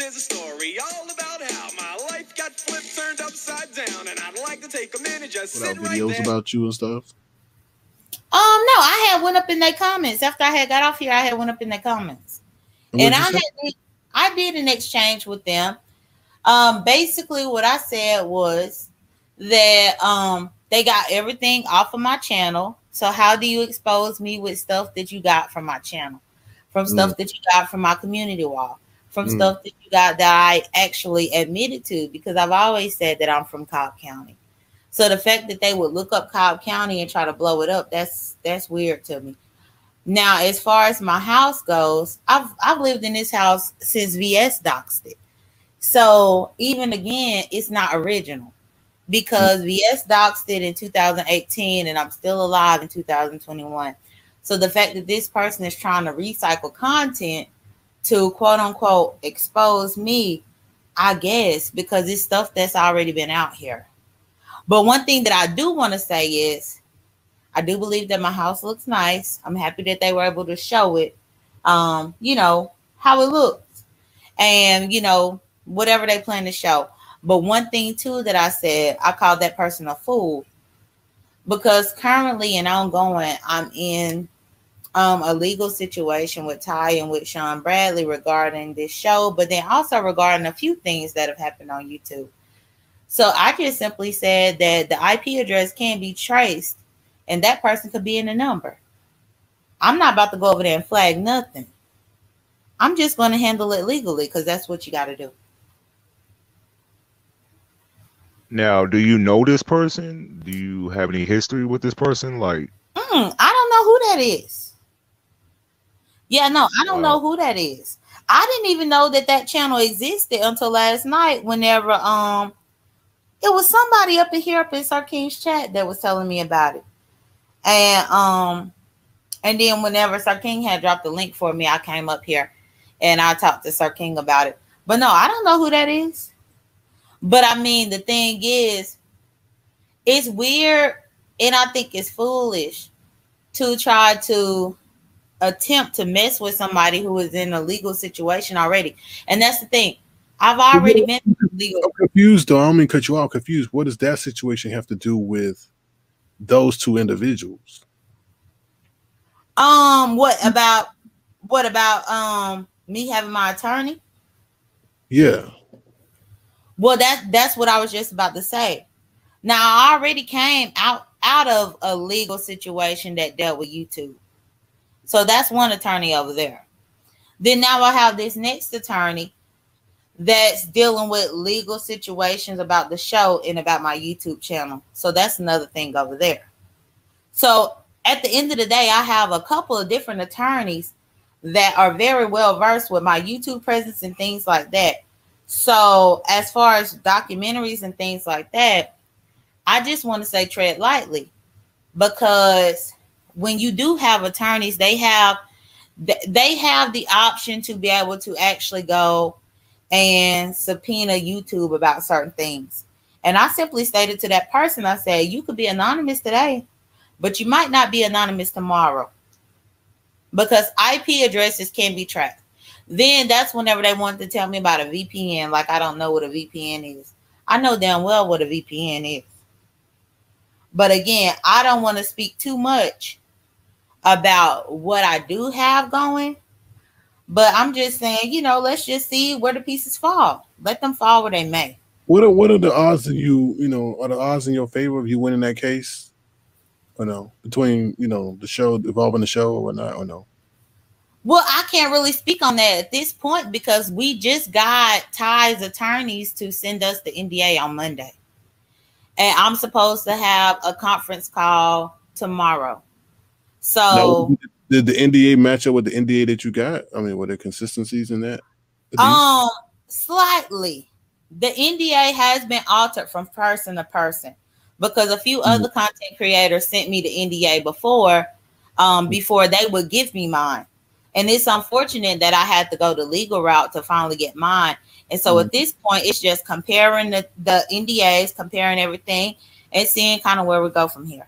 is a story all about how my life got flipped, turned upside down, and I'd like to take a minute just sit right videos there. about you and stuff. No, I had went up in their comments after I had got off here. I had went up in their comments, and I did an exchange with them. Basically, what I said was that they got everything off of my channel. So how do you expose me with stuff that you got from my channel, from stuff that you got from my community wall, from stuff that you got that I actually admitted to? Because I've always said that I'm from Cobb County. So the fact that they would look up Cobb County and try to blow it up, that's weird to me. Now, as far as my house goes, I've lived in this house since VS doxed it. So even again, it's not original because VS doxed it in 2018 and I'm still alive in 2021. So the fact that this person is trying to recycle content to quote unquote expose me, I guess, because it's stuff that's already been out here. But one thing that I do want to say is I do believe that my house looks nice. I'm happy that they were able to show it, you know, how it looks and, you know, whatever they plan to show. But one thing, too, that I said, I called that person a fool because currently and ongoing, I'm in a legal situation with Ty and with Sean Bradley regarding this show, but then also regarding a few things that have happened on YouTube. So I just simply said that the IP address can be traced and that person could be in the number. I'm not about to go over there and flag nothing. I'm just going to handle it legally because that's what you got to do. Now, do you know this person? Do you have any history with this person? Like, I don't know who that is. Yeah, no, I don't know who that is. I didn't even know that that channel existed until last night whenever it was somebody up in here up in Sir King's chat that was telling me about it. And then whenever Sir King had dropped the link for me, I came up here and I talked to Sir King about it. But no, I don't know who that is. But I mean, the thing is, it's weird and I think it's foolish to try to attempt to mess with somebody who is in a legal situation already. And that's the thing. I've already been legal. I'm confused though. I don't mean cut you off. Confused. What does that situation have to do with those two individuals? What about me having my attorney? Yeah. Well, that's what I was just about to say. Now I already came out of a legal situation that dealt with YouTube. So that's one attorney over there. Then now I have this next attorney that's dealing with legal situations about the show and about my YouTube channel. So that's another thing over there. So at the end of the day, I have a couple of different attorneys that are very well versed with my YouTube presence and things like that. So as far as documentaries and things like that, I just want to say tread lightly, because when you do have attorneys, they have the option to be able to actually go and subpoena YouTube about certain things. And I simply stated to that person, I said, you could be anonymous today, but you might not be anonymous tomorrow, because IP addresses can be tracked. Then that's whenever they wanted to tell me about a VPN. Like, I don't know what a VPN is. I know damn well what a VPN is. But again, I don't want to speak too much about what I do have going. But I'm just saying, you know, let's just see where the pieces fall. Let them fall where they may. What are the odds of you know, are the odds in your favor of you winning that case? Or no? Between, you know, the show, involving the show or whatnot, or no? Well, I can't really speak on that at this point because we just got Ty's attorneys to send us the NDA on Monday. And I'm supposed to have a conference call tomorrow. So now, did the NDA match up with the NDA that you got? I mean, were there consistencies in that? Slightly. The NDA has been altered from person to person because a few other content creators sent me the NDA before they would give me mine. And it's unfortunate that I had to go the legal route to finally get mine. And so at this point, it's just comparing the NDAs, comparing everything, and seeing kind of where we go from here.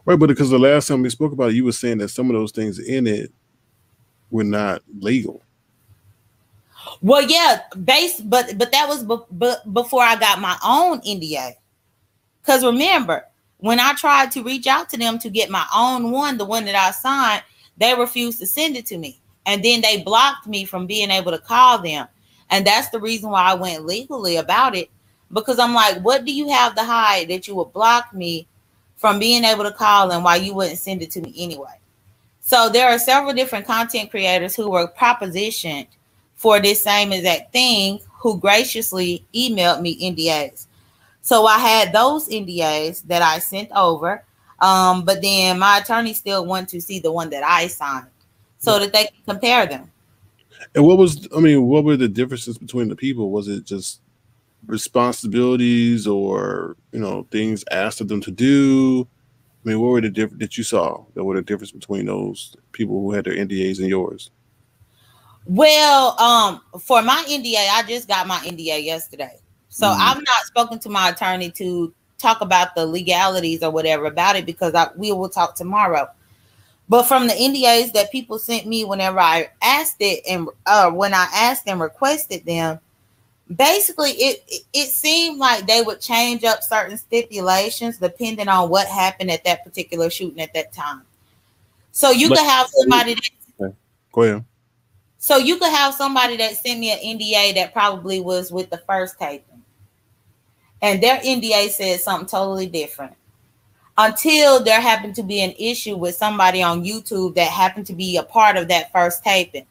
Right, but because the last time we spoke about it, you were saying that some of those things in it were not legal. Well, yeah, but that was before I got my own NDA. Because remember, when I tried to reach out to them to get my own one, the one that I signed, they refused to send it to me. And then they blocked me from being able to call them. And that's the reason why I went legally about it. Because I'm like, what do you have to hide that you would block me from being able to call them while you wouldn't send it to me anyway? So there are several different content creators who were propositioned for this same exact thing who graciously emailed me NDAs. So I had those NDAs that I sent over, but then my attorney still wanted to see the one that I signed so that they can compare them. And what were the differences between the people? Was it just responsibilities or, things asked of them to do? I mean, what were the difference that you saw? That were the difference between those people who had their NDAs and yours? Well, for my NDA, I just got my NDA yesterday. So I've not spoken to my attorney to talk about the legalities or whatever about it because we will talk tomorrow. But from the NDAs that people sent me whenever I asked it and when I asked and requested them, basically it seemed like they would change up certain stipulations depending on what happened at that particular shooting at that time. So you could have somebody that, go ahead. So you could have somebody that sent me an NDA that probably was with the first taping. And their NDA said something totally different. Until there happened to be an issue with somebody on YouTube that happened to be a part of that first taping.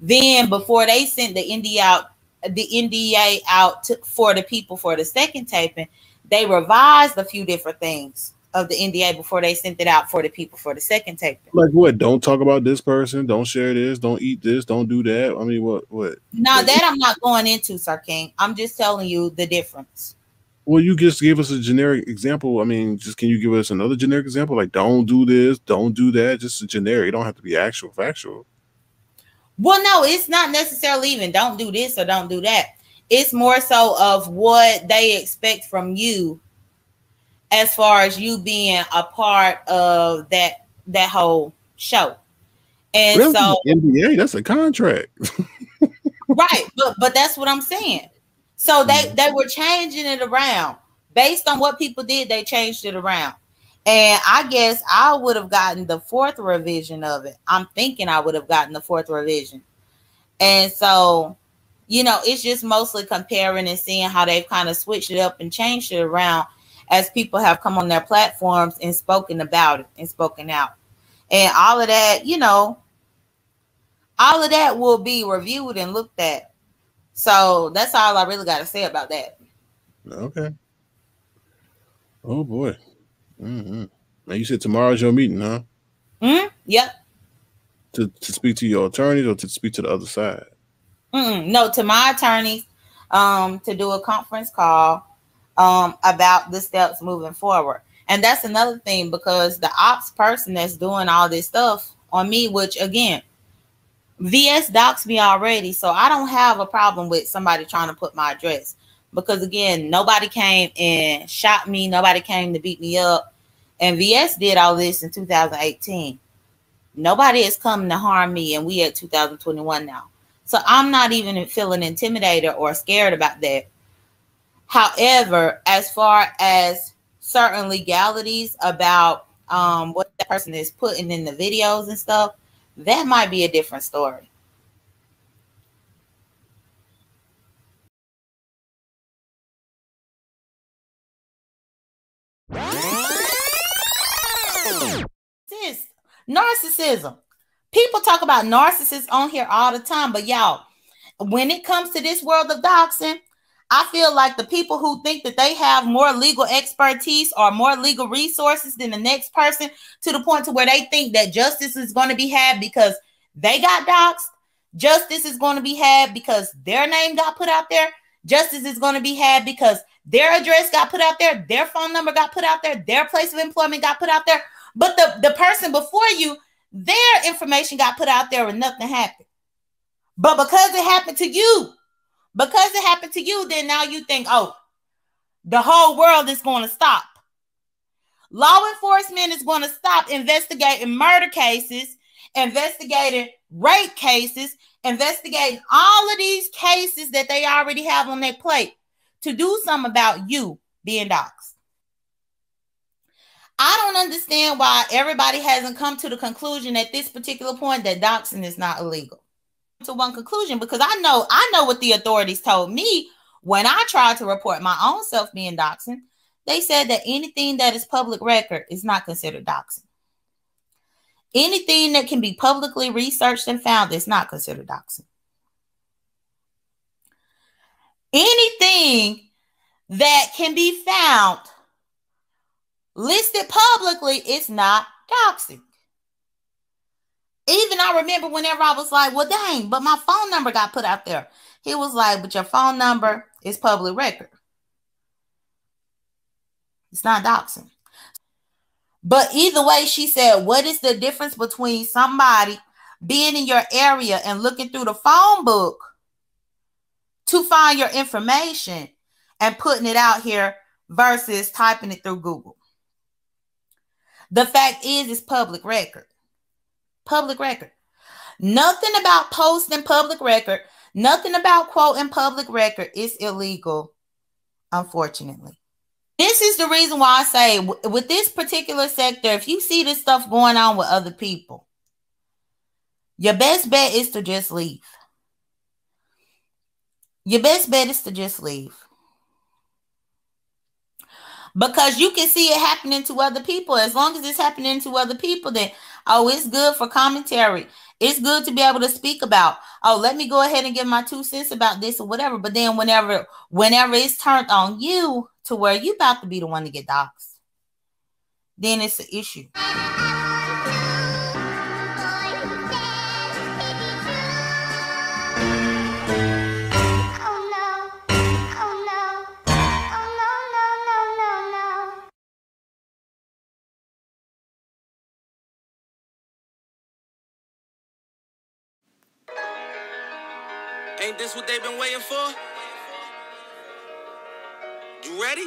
Then before they sent the NDA out for the people for the second taping, they revised a few different things of the NDA before they sent it out for the people for the second taping. Like what? Don't talk about this person. Don't share this. Don't eat this. Don't do that. I mean, what? No, that I'm not going into, Sir King. I'm just telling you the difference. Well, you just gave us a generic example. I mean, can you give us another generic example? Like, don't do this, don't do that. Just a generic. It don't have to be actual, factual. Well, no, it's not necessarily even don't do this or don't do that. It's more so of what they expect from you as far as you being a part of that whole show. And well, so NBA, that's a contract. Right, but that's what I'm saying. So they were changing it around based on what people did. They changed it around, and I guess I would have gotten the fourth revision of it. I'm thinking I would have gotten the fourth revision, and so it's just mostly comparing and seeing how they've kind of switched it up and changed it around as people have come on their platforms and spoken about it and spoken out, and all of that. All of that will be reviewed and looked at. So that's all I really got to say about that. Okay. Oh boy. Mm-hmm. Now you said tomorrow's your meeting, huh? Yep. To speak to your attorneys or to speak to the other side? No, to my attorneys, to do a conference call about the steps moving forward. And that's another thing because the ops person that's doing all this stuff on me, which again, VS doxed me already, so I don't have a problem with somebody trying to put my address because again, nobody came and shot me, nobody came to beat me up, and VS did all this in 2018. Nobody is coming to harm me, and we at 2021 now, so I'm not even feeling intimidated or scared about that. However, as far as certain legalities about what that person is putting in the videos and stuff, that might be a different story. Narcissism. People talk about narcissists on here all the time, but y'all, when it comes to this world of doxing, I feel like the people who think that they have more legal expertise or more legal resources than the next person, to the point to where they think that justice is going to be had because they got doxed. Justice is going to be had because their name got put out there. Justice is going to be had because their address got put out there. Their phone number got put out there. Their place of employment got put out there. But the person before you, their information got put out there and nothing happened. But because it happened to you, then now you think, oh, the whole world is going to stop. Law enforcement is going to stop investigating murder cases investigating rape cases, investigating all of these cases that they already have on their plate to do something about you being doxxed. I don't understand why everybody hasn't come to the conclusion at this particular point that doxing is not illegal. To one conclusion, because I know what the authorities told me when I tried to report my own self being doxing. They said that anything that is public record is not considered doxing. Anything that can be publicly researched and found is not considered doxing. Anything that can be found listed publicly is not doxing. Even I remember whenever I was like, well, dang, but my phone number got put out there. He was like, but your phone number is public record. It's not doxing. But either way, she said, what is the difference between somebody being in your area and looking through the phone book to find your information and putting it out here versus typing it through Google? The fact is, it's public record. Public record. Nothing about posting public record, nothing about quoting public record is illegal, unfortunately. This is the reason why I say with this particular sector, if you see this stuff going on with other people, your best bet is to just leave. Your best bet is to just leave. Because you can see it happening to other people. As long as it's happening to other people, then, oh, it's good for commentary. It's good to be able to speak about, oh, let me go ahead and give my 2 cents about this or whatever. But then whenever it's turned on you to where you about to be the one to get doxxed, then it's an issue. Ain't this what they've been waiting for? You ready?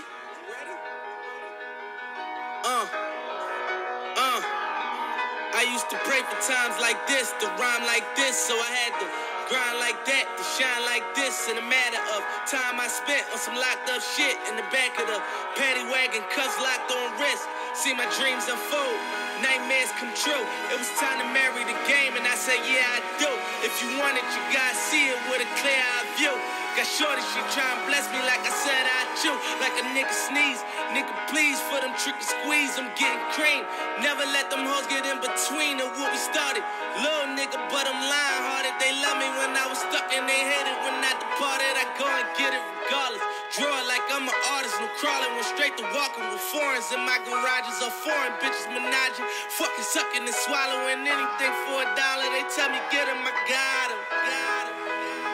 I used to pray for times like this, to rhyme like this, so I had to grind like that, to shine like this. In a matter of time I spent on some locked up shit in the back of the paddy wagon, cuffs locked on wrist. See my dreams unfold, nightmares come true. It was time to marry the game, and I said, yeah, I do. If you want it, you gotta see it with a clear eye view. Got shorty, she tryna bless me like I said I chew. Like a nigga sneeze, nigga please for them tricky squeeze. I'm getting cream, never let them hoes get in between of what we started. Little nigga, but I'm lying hearted. They love me when I was stuck and they hated when I departed. I go and get it regardless. Draw it like I'm an artist, no crawling, went straight to walking with foreigns in my garages are foreign bitches menaging, fucking sucking and swallowing anything for $1. They tell me get him, I got him.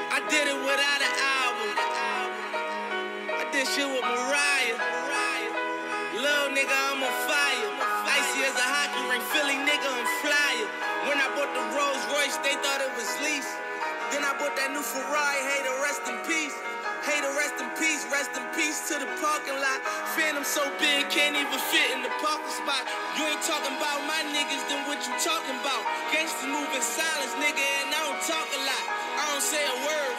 I did it without an album. I did shit with Mariah. Little nigga, I'm on fire. Icy as a hockey ring, Philly nigga, I'm flyer. When I bought the Rolls Royce, they thought it was lease. Then I bought that new Ferrari, hey, to rest in peace. Hey, to rest in peace to the parking lot. Phantom so big, can't even fit in the parking spot. You ain't talking about my niggas, then what you talking about? Gangsters move in silence, nigga, and I don't talk a lot. I don't say a word.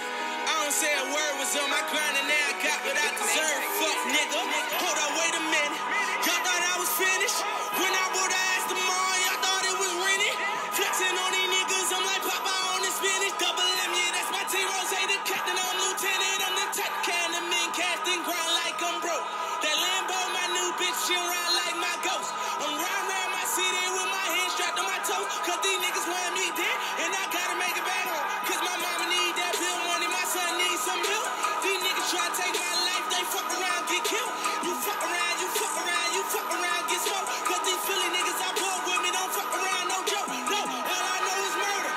Was on my grind and now I got what I deserve. Fuck nigga. Hold on, wait a minute. Y'all thought I was finished. When I bought the ass tomorrow, y'all thought it was rented. Flexing on these niggas, I'm like Papa on the spinach. Double M, yeah, that's my T-Rose. Hey, the captain, I'm lieutenant. I'm the tech can, the men casting grind like I'm broke. That Lambo, my new bitch, she ride like my ghost. I'm riding around my city with my hands strapped on my toes. Cause these niggas want me dead, and I gotta make it back home. Cause my mama need that bill money, my son needs some milk. These niggas try to take my life, they fuck around, get killed. You fuck around, you fuck around, you fuck around, get smoked. Cause these Philly niggas I pull with me, don't fuck around, no joke. No, all I know is murder.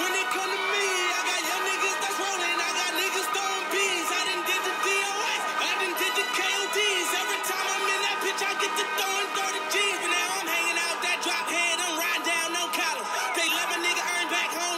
When it come to me, I got young niggas that's rolling, I got niggas throwing bees. I done did the DOS, I done did the KODs. Every time I'm in that bitch, I get to throwing 30 G's. But now I'm hanging out that drop head, I'm riding down no collar. They let my nigga earn back home.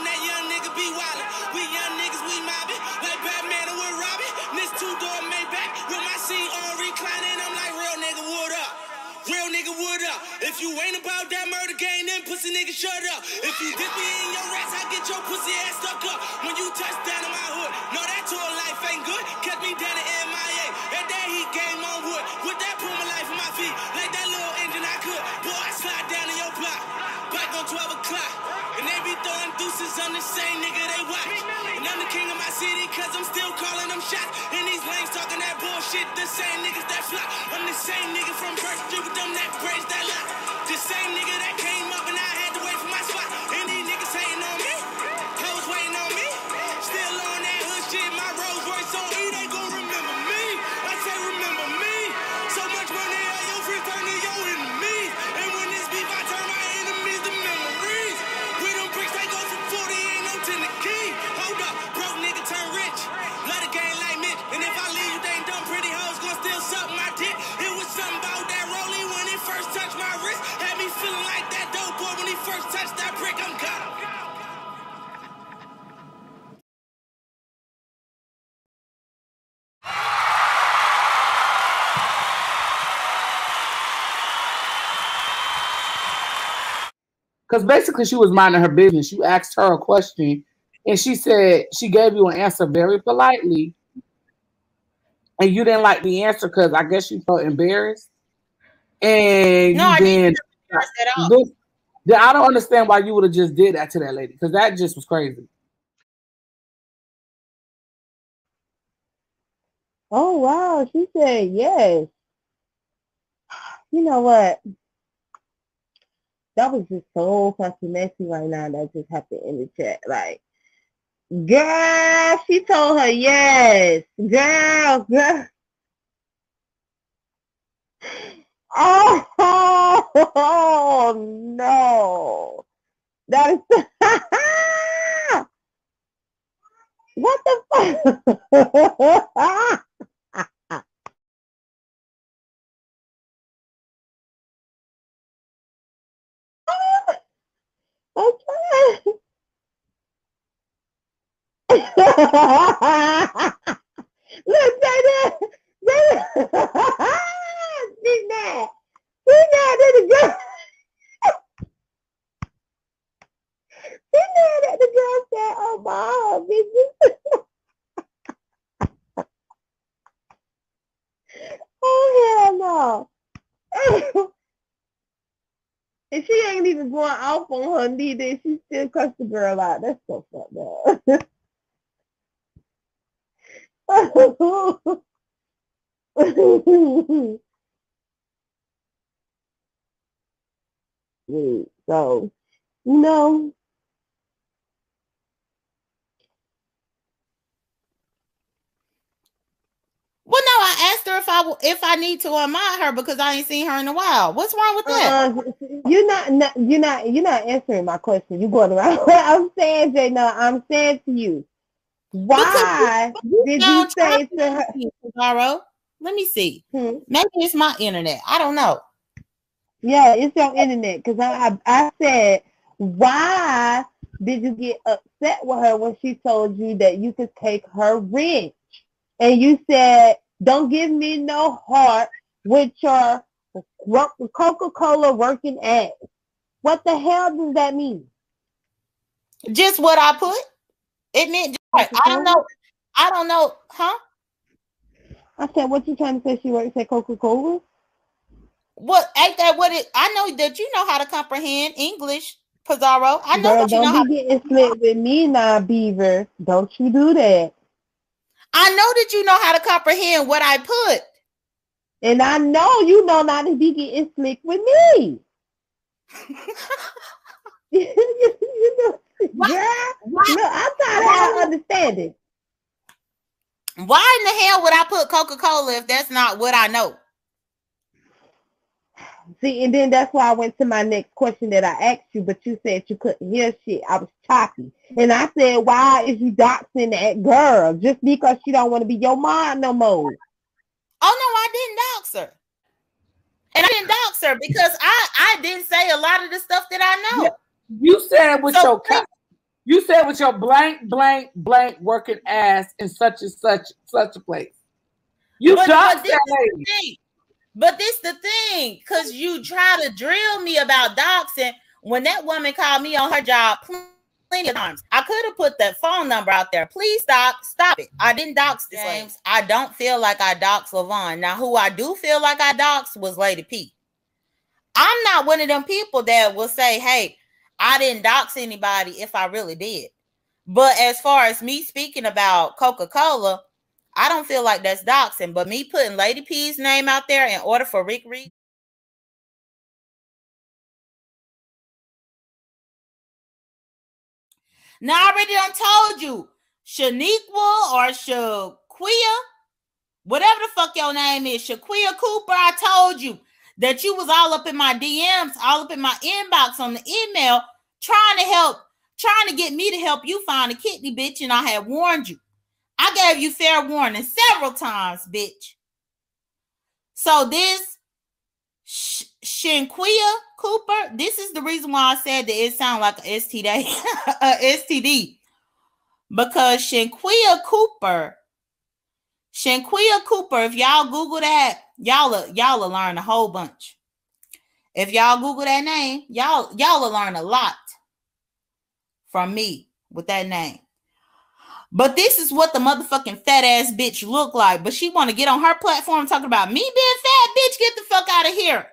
If you ain't about that murder game, then pussy nigga shut up. If you dip me in your rats, I get your pussy ass stuck up. When you touch down in my hood, no, that tour life ain't good. Kept me down in MIA. That day he came on wood. With that put my life on my feet. Like that little engine I could. Boy, I slide down in your block. Back on 12 o'clock. And they be throwing deuces on the same nigga they watch. And I'm the king of my city, cause I'm still calling them shots. And these lanes talking that bullshit, the same niggas that fly. I'm the same nigga from First Street with them that braids that lie. The same nigga that came up and I had to wait for my spot. And these niggas hating on me, hoes waiting on me. Still on that hood shit, my Rolls Royce on E, they gon' remember me. I say remember me. So much money on your free turn to your enemies. And when this beef, I turn my enemies to memories. With them bricks, they go for 40, ain't no 10 the key. Hold up, broke nigga turn rich. Love the game like Mitch. And if I leave you, they ain't dumb pretty hoes gon' still suck my dick. It was something about that rollie when it first touched my wrist. Had me feeling like that dope boy when he first touched that brick. I'm gone. Because basically she was minding her business. You asked her a question and she said she gave you an answer very politely. And you didn't like the answer because I guess you felt embarrassed. And No, I didn't feel embarrassed at all. I don't understand why you would have just did that to that lady, because that just was crazy. Oh, wow. She said yes. You know what? That was just so fucking messy right now that just happened in the chat. Like, girl, she told her yes. Girl. Oh no. That is what the fuck? Okay. Look, say that. See that. See that in the girl. See that the girl said, oh, mom, bitches. Oh, hell no. And she ain't even going off on her neither. She still cussed the girl out. That's so fucked up. So, no. Well, no, I asked her if I need to unmind her because I ain't seen her in a while. What's wrong with that? You're not answering my question. You going around. I'm saying, Jay, no, I'm saying to you, why did you say to her tomorrow? Let me see. Maybe it's my internet. I don't know. Yeah, it's your internet. Because I said, why did you get upset with her when she told you that you could take her rent? And you said, don't give me no heart with your Coca-Cola working ass. What the hell does that mean? Just what I put. It meant I don't know. I don't know. Huh? I said, what you trying to say? She works at Coca-Cola? What ain't that what it? I know that you know how to comprehend English, Pizzaro. I know that you know how. Don't be getting split with me now, Beaver. Don't you do that. I know that you know how to comprehend what I put. And I know you know not to be getting slick with me. You know, girl, look, I'm trying to have understanding. Why in the hell would I put Coca-Cola if that's not what I know? See, and then that's why I went to my next question that I asked you, but you said you couldn't hear shit. I was choppy. And I said, why is you doxing that girl? Just because she don't want to be your mom no more. Oh, no, I didn't dox her. And I didn't dox her because I didn't say a lot of the stuff that I know. Yeah. You said with your blank working ass in such and such a place. You doxed that lady. But this the thing, because you try to drill me about doxing when that woman called me on her job plenty of times. I could have put that phone number out there. Please stop it. I didn't dox James. I don't feel like I doxed LaVon. Now, who I do feel like I doxed was Lady P. I'm not one of them people that will say, hey, I didn't dox anybody if I really did. But as far as me speaking about Coca-Cola, I don't feel like that's doxing. But me putting Lady P's name out there in order for Rick Reed. Now, I already done told you, Shaniqua or Shaquia, whatever the fuck your name is, Shaquia Cooper, I told you that you was all up in my DMs, all up in my inbox on the email, trying to get me to help you find a kidney, bitch, and I had warned you. I gave you fair warning several times, bitch. So this Shanquia Cooper, this is the reason why I said that it sounds like an STD. Because Shanquia Cooper, if y'all Google that, y'all will learn a whole bunch. If y'all Google that name, y'all will learn a lot from me with that name. But this is what the motherfucking fat ass bitch look like. But she want to get on her platform talking about me being fat. Bitch, get the fuck out of here.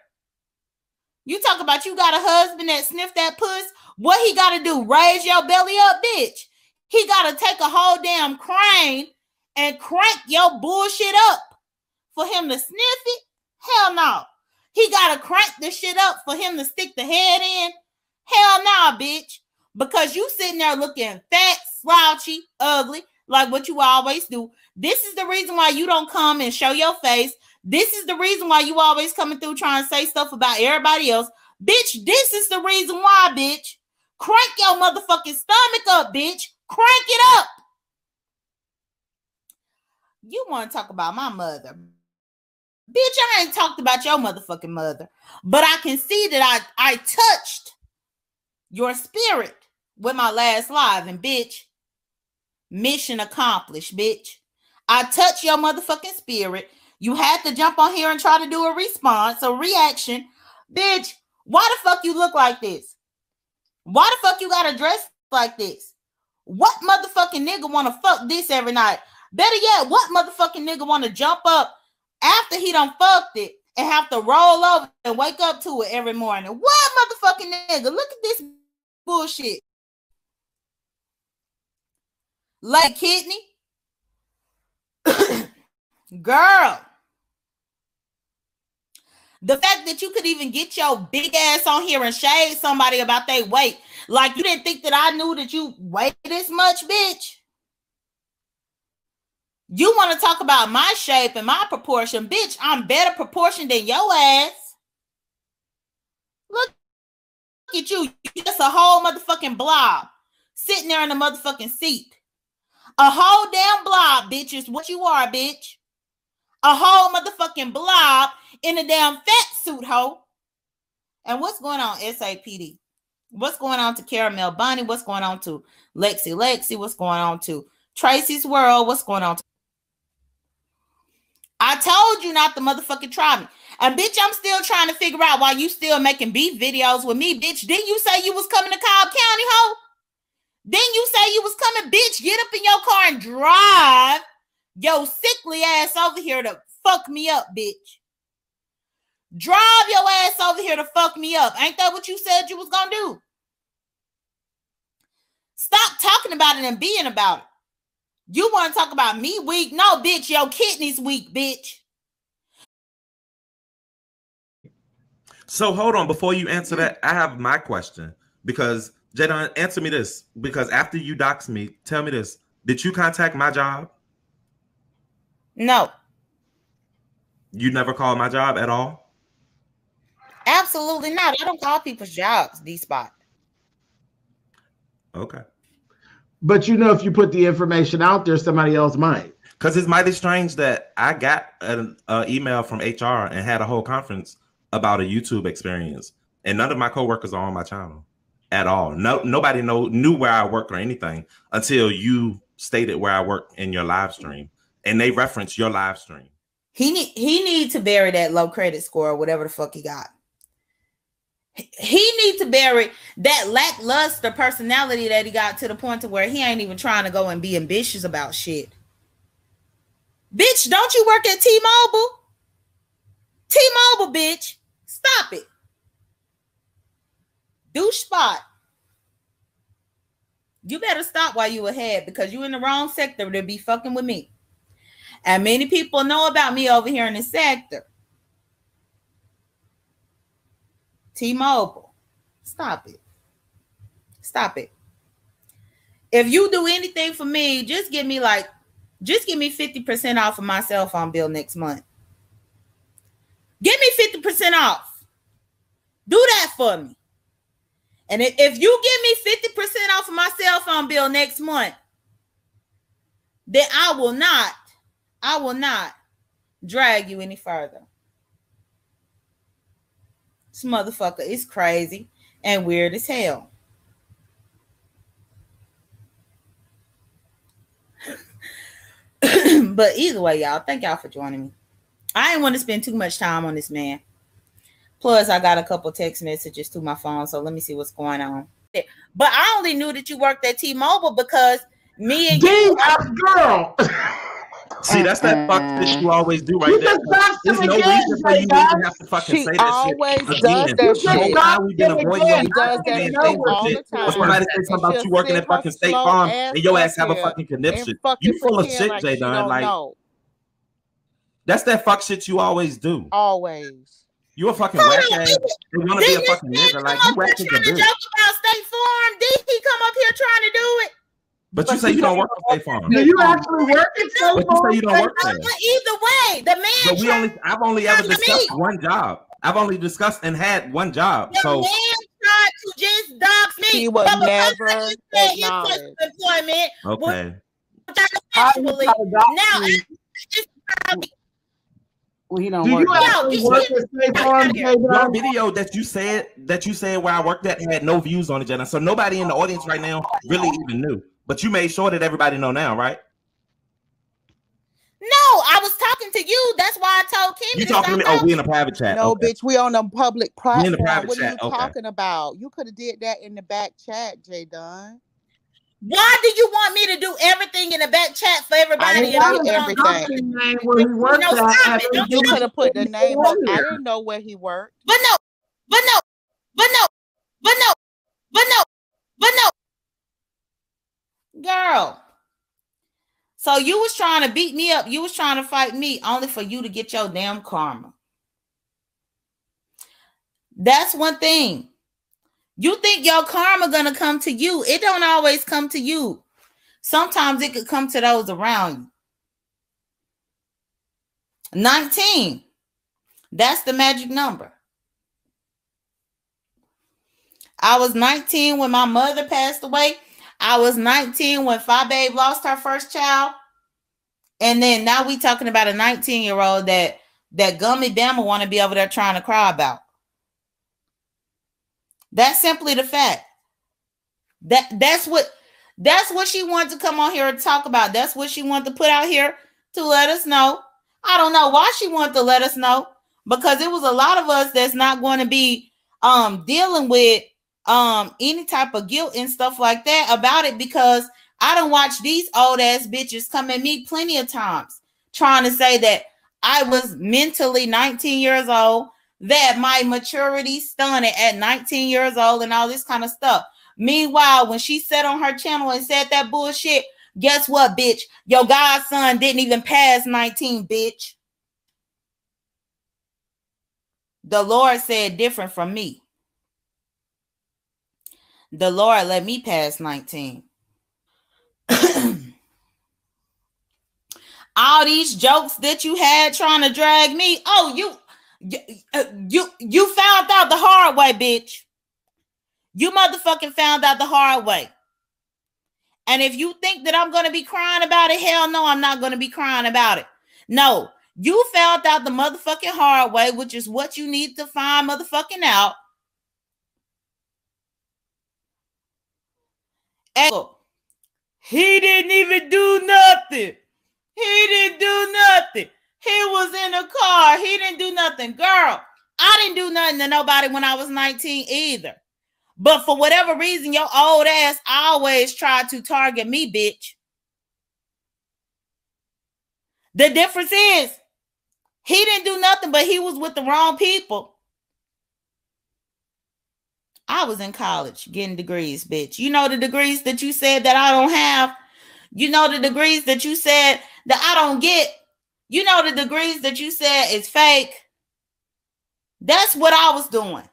You talk about you got a husband that sniffed that puss. What he got to do? Raise your belly up, bitch. He got to take a whole damn crane and crank your bullshit up for him to sniff it? Hell no. He got to crank the shit up for him to stick the head in? Hell no, bitch. Because you sitting there looking fat, slouchy, ugly, like what you always do. This is the reason why you don't come and show your face. This is the reason why you always coming through trying to say stuff about everybody else. Bitch, this is the reason why, bitch. Crank your motherfucking stomach up, bitch. Crank it up. You want to talk about my mother. Bitch, I ain't talked about your motherfucking mother. But I can see that I touched your spirit with my last live, and bitch, mission accomplished, bitch. I touched your motherfucking spirit. You had to jump on here and try to do a response, a reaction. Bitch, why the fuck you look like this? Why the fuck you gotta dress like this? What motherfucking nigga wanna fuck this every night? Better yet, what motherfucking nigga wanna jump up after he done fucked it and have to roll over and wake up to it every morning? What motherfucking nigga? Look at this bullshit. Like kidney? Girl. The fact that you could even get your big ass on here and shade somebody about their weight. Like you didn't think that I knew that you weigh this much, bitch. You want to talk about my shape and my proportion. Bitch, I'm better proportioned than your ass. Look at you. You're just a whole motherfucking blob sitting there in the motherfucking seat. A whole damn blob, bitch, is what you are, bitch. A whole motherfucking blob in a damn fat suit, hoe. And what's going on, SAPD? What's going on to Caramel Bunny? What's going on to Lexi? What's going on to Tracy's World? What's going on to... I told you not to motherfucking try me. And bitch, I'm still trying to figure out why you still making beef videos with me, bitch. Didn't you say you was coming to Cobb County, hoe? Didn't you say you was coming, bitch? Get up in your car and drive your sickly ass over here to fuck me up, bitch. Drive your ass over here to fuck me up. Ain't that what you said you was gonna do? Stop talking about it and being about it. You want to talk about me weak? No, bitch, your kidneys weak, bitch. So hold on, before you answer that, I have my question. Because, Jadon, answer me this. Because after you dox me, tell me this. Did you contact my job? No. You never called my job at all? Absolutely not. I don't call people's jobs, D-Spot. Okay. But you know, if you put the information out there, somebody else might. Because it's mighty strange that I got an email from HR and had a whole conference about a YouTube experience. And none of my coworkers are on my channel at all. Nobody knew where I work or anything until you stated where I work in your live stream. And they reference your live stream. He need to bury that low credit score or whatever the fuck he got. He need to bury that lackluster personality that he got to the point to where he ain't even trying to go and be ambitious about shit. Bitch, don't you work at T-Mobile? T-Mobile, bitch. Stop it. Douche spot. You better stop while you ahead because you in the wrong sector to be fucking with me. And many people know about me over here in this sector. T-Mobile. Stop it. Stop it. If you do anything for me, just give me 50% off of my cell phone bill next month. Give me 50% off. Do that for me. And if you give me 50% off of my cell phone bill next month, then I will not drag you any further. This motherfucker is crazy and weird as hell. But either way, y'all, thank y'all for joining me. I didn't want to spend too much time on this man. Plus, I got a couple text messages to my phone, so let me see what's going on. But I only knew that you worked at T-Mobile because me and you... girl. See, that's that fuck shit you always do right there. There's no reason for you to even have to fucking say that always shit does again. that The whole shit. time we've been avoiding your She does that shit all the time. Or somebody say something about you working at fucking State Farm and your ass have a fucking conniption. You full of shit, J Dunn. Like, that's that fuck shit you always do. Always. You a fucking whack ass. You want to be a fucking nigga. Like, you whack as a bitch. Joke about State Farm. Did he come up here trying to do it? But you say you don't work at State Farm. Do you actually work at State Farm? But you say you don't work there. Either way, the man. But I've only ever discussed one job. I've only discussed and had one job. The man tried to just dox me. He was never acknowledged. Employment. Okay. Now, well, he don't do work. You actually work at State Farm? Your video that you said where I worked at had no views on it, Jenna. So nobody in the audience right now really even knew. But you made sure that everybody know now, right? No, I was talking to you. That's why I told Kim. You talking to me? Oh, we in a private chat. No, okay. bitch, we on a public platform. We in the private what chat. Are you talking about? You could have did that in the back chat, J Dunn. Why do you want me to do everything in the back chat for everybody? I didn't say everything. You could have put the name up. I didn't know where he worked. But no. Girl. So you was trying to beat me up. You was trying to fight me only for you to get your damn karma. That's one thing. You think your karma gonna come to you. It don't always come to you. Sometimes it could come to those around you. 19. That's the magic number. I was 19 when my mother passed away. I was 19 when Fa Babe lost her first child. And then now we talking about a 19-year-old that Gummy Bama want to be over there trying to cry about. That's simply the fact. That's what she wanted to come on here and talk about. That's what she wanted to put out here to let us know. I don't know why she wanted to let us know, because it was a lot of us that's not going to be dealing with any type of guilt and stuff like that about it, because I don't watch these old ass bitches come at me plenty of times trying to say that I was mentally 19 years old, that my maturity stunted at 19 years old and all this kind of stuff. Meanwhile, when she sat on her channel and said that bullshit, guess what, bitch? Your godson didn't even pass 19, bitch. The Lord said different from me. The Lord let me pass 19. All these jokes that you had trying to drag me. Oh, you found out the hard way, bitch. You motherfucking found out the hard way. And if you think that I'm going to be crying about it, hell no, I'm not going to be crying about it. No, you found out the motherfucking hard way, which is what you need to find motherfucking out. And he didn't even do nothing. He didn't do nothing. He was in the car. He didn't do nothing. Girl, I didn't do nothing to nobody when I was 19 either. But for whatever reason, your old ass always tried to target me, bitch. The difference is he didn't do nothing, but he was with the wrong people. I was in college getting degrees, bitch. You know the degrees that you said that I don't have? You know the degrees that you said that I don't get? You know the degrees that you said is fake? That's what I was doing.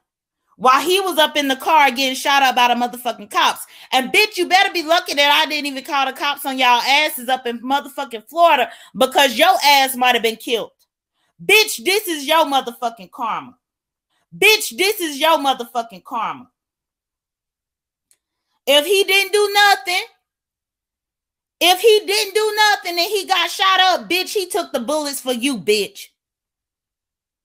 While he was up in the car getting shot up by the motherfucking cops. And bitch, you better be lucky that I didn't even call the cops on y'all asses up in motherfucking Florida because your ass might have been killed. Bitch, this is your motherfucking karma. Bitch, this is your motherfucking karma. If he didn't do nothing, and he got shot up, bitch, he took the bullets for you, bitch.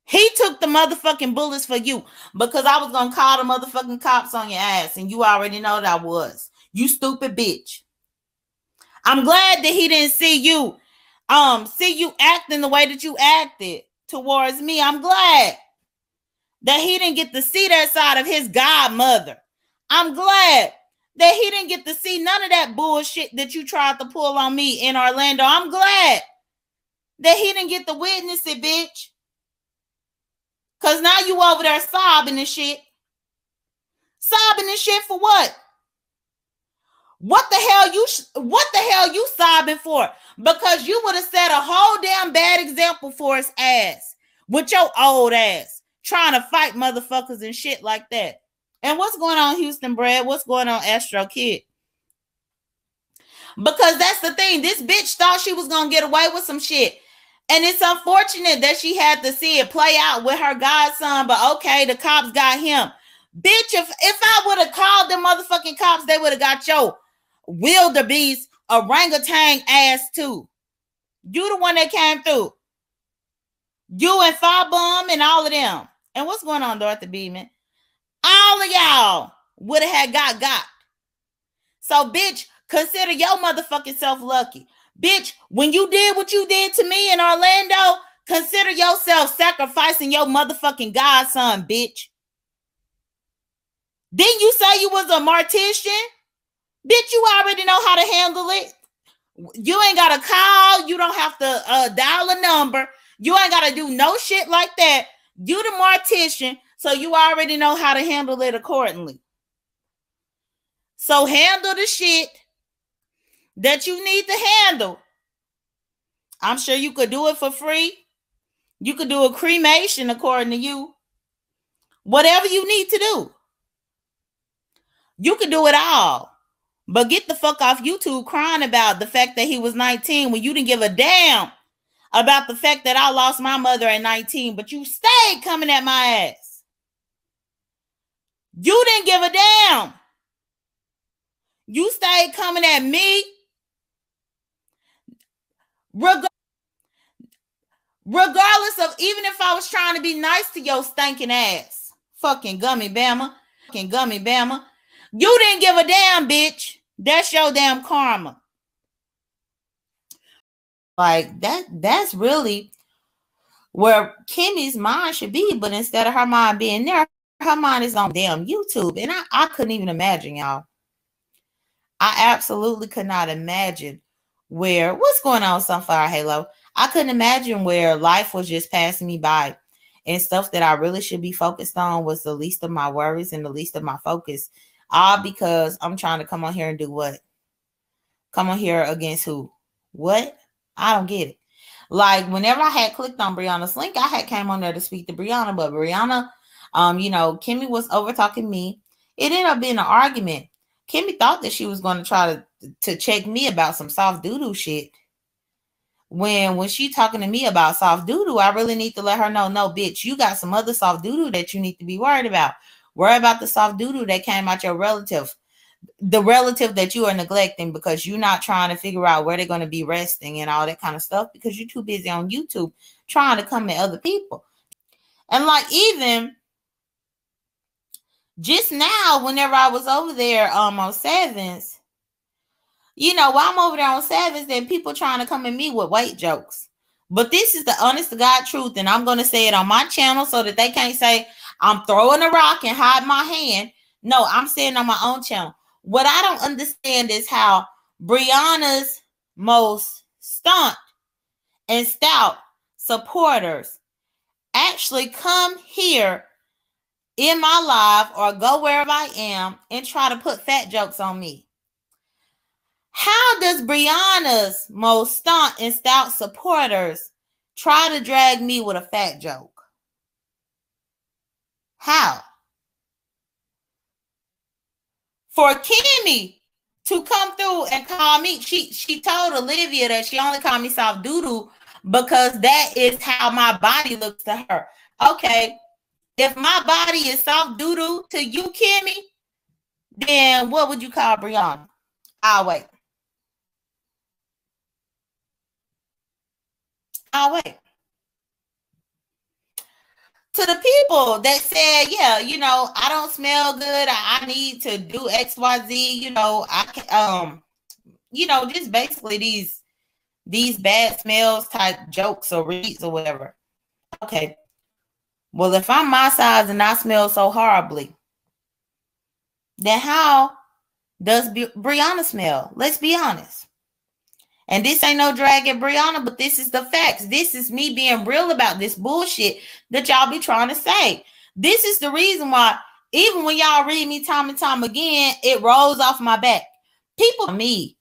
He took the motherfucking bullets for you because I was going to call the motherfucking cops on your ass, and you already know that I was. You stupid bitch. I'm glad that he didn't see you acting the way that you acted towards me. I'm glad that he didn't get to see that side of his godmother. I'm glad that he didn't get to see none of that bullshit that you tried to pull on me in Orlando. I'm glad that he didn't get to witness it, bitch. Because now you over there sobbing and shit. Sobbing and shit for what? What the hell you sobbing for? Because you would have set a whole damn bad example for his ass. With your old ass. Trying to fight motherfuckers and shit like that. And what's going on, Houston Brad? What's going on, Astro Kid? Because that's the thing. This bitch thought she was going to get away with some shit. And it's unfortunate that she had to see it play out with her godson. But okay, the cops got him. Bitch, if I would have called them motherfucking cops, they would have got your wildebeest orangutan ass too. You the one that came through. You and Firebomb and all of them. And what's going on, Dorothy Beeman? All of y'all would have had got. So, bitch, consider your motherfucking self lucky. Bitch, when you did what you did to me in Orlando, consider yourself sacrificing your motherfucking godson, bitch. Didn't you say you was a mortician? Bitch, you already know how to handle it. You ain't got to call. You don't have to dial a number. You ain't got to do no shit like that. You the mortician, so you already know how to handle it accordingly. So handle the shit that you need to handle. I'm sure you could do it for free. You could do a cremation according to you. Whatever you need to do. You could do it all. But get the fuck off YouTube crying about the fact that he was 19 when you didn't give a damn about the fact that I lost my mother at 19, but you stayed coming at my ass. You didn't give a damn. You stayed coming at me. Regardless of, even if I was trying to be nice to your stinking ass. Fucking gummy bama. Fucking gummy bama. You didn't give a damn, bitch. That's your damn karma. Like, that's really where Kimmy's mind should be. But instead of her mind being there, her mind is on damn YouTube. And I couldn't even imagine, y'all. I absolutely could not imagine where, what's going on, Sunflower Halo? I couldn't imagine where life was just passing me by and stuff that I really should be focused on was the least of my worries and the least of my focus. All because I'm trying to come on here and do what? Come on here against who? What? I don't get it. Like, whenever I had clicked on Brianna's link, I had came on there to speak to Brianna, but Brianna, Kimmy was over talking me. It ended up being an argument. Kimmy thought that she was going to try to check me about some soft doo-doo shit. When she talking to me about soft doo-doo, I really need to let her know, no, bitch, you got some other soft doo-doo that you need to be worried about. Worry about the soft doo-doo that came out your relative. The relative that you are neglecting because you're not trying to figure out where they're going to be resting and all that kind of stuff because you're too busy on YouTube trying to come at other people. And like even just now, whenever I was over there on Sevens, while I'm over there on Sevens, then people trying to come at me with weight jokes. But this is the honest to God truth, and I'm going to say it on my channel so that they can't say I'm throwing a rock and hide my hand. No, I'm saying on my own channel. What I don't understand is how Brianna's most staunch and stout supporters actually come here in my live or go wherever I am and try to put fat jokes on me. How does Brianna's most staunch and stout supporters try to drag me with a fat joke? How? For Kimmy to come through and call me, she told Olivia that she only called me soft doodoo because that is how my body looks to her. Okay, if my body is soft doodoo to you, Kimmy, then what would you call Brianna? I'll wait. I'll wait. To the people that said, yeah, you know, I don't smell good. I need to do XYZ, you know, I can, you know, just basically these bad smells type jokes or reads or whatever. Okay. Well, if I'm my size and I smell so horribly, then how does Brianna smell? Let's be honest. And this ain't no drag at Brianna, but this is the facts. This is me being real about this bullshit that y'all be trying to say. This is the reason why, even when y'all read me time and time again, it rolls off my back. People, me.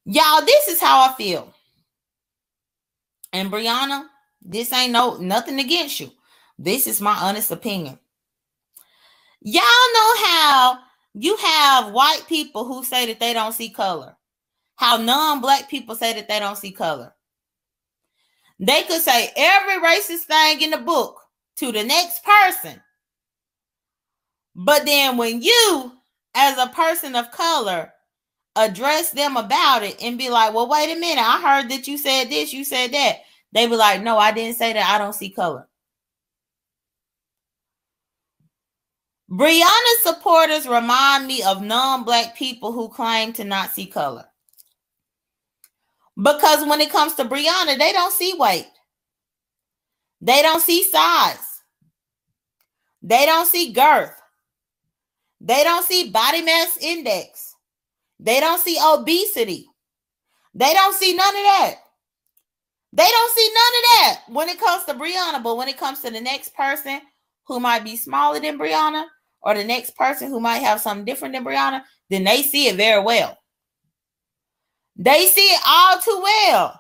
Y'all, this is how I feel. And Brianna, this ain't nothing against you. This is my honest opinion. Y'all know how you have white people who say that they don't see color. How non-black people say that they don't see color. They could say every racist thing in the book to the next person. But then when you, as a person of color, address them about it and be like, well, wait a minute, I heard that you said this, you said that. They be like, no, I didn't say that. I don't see color. Brianna's supporters remind me of non-black people who claim to not see color. Because when it comes to Brianna, they don't see weight. They don't see size. They don't see girth. They don't see body mass index. They don't see obesity. They don't see none of that. They don't see none of that when it comes to Brianna. But when it comes to the next person who might be smaller than Brianna, or the next person who might have something different than Brianna, then they see it very well. They see it all too well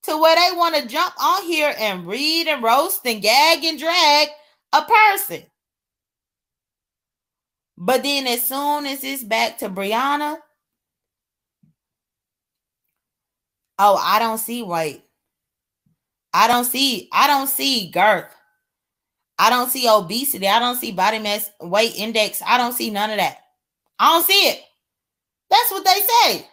to where they want to jump on here and read and roast and gag and drag a person. But then as soon as it's back to Brianna, oh, I don't see weight. I don't see girth. I don't see obesity. I don't see body mass weight index. I don't see none of that. I don't see it. That's what they say.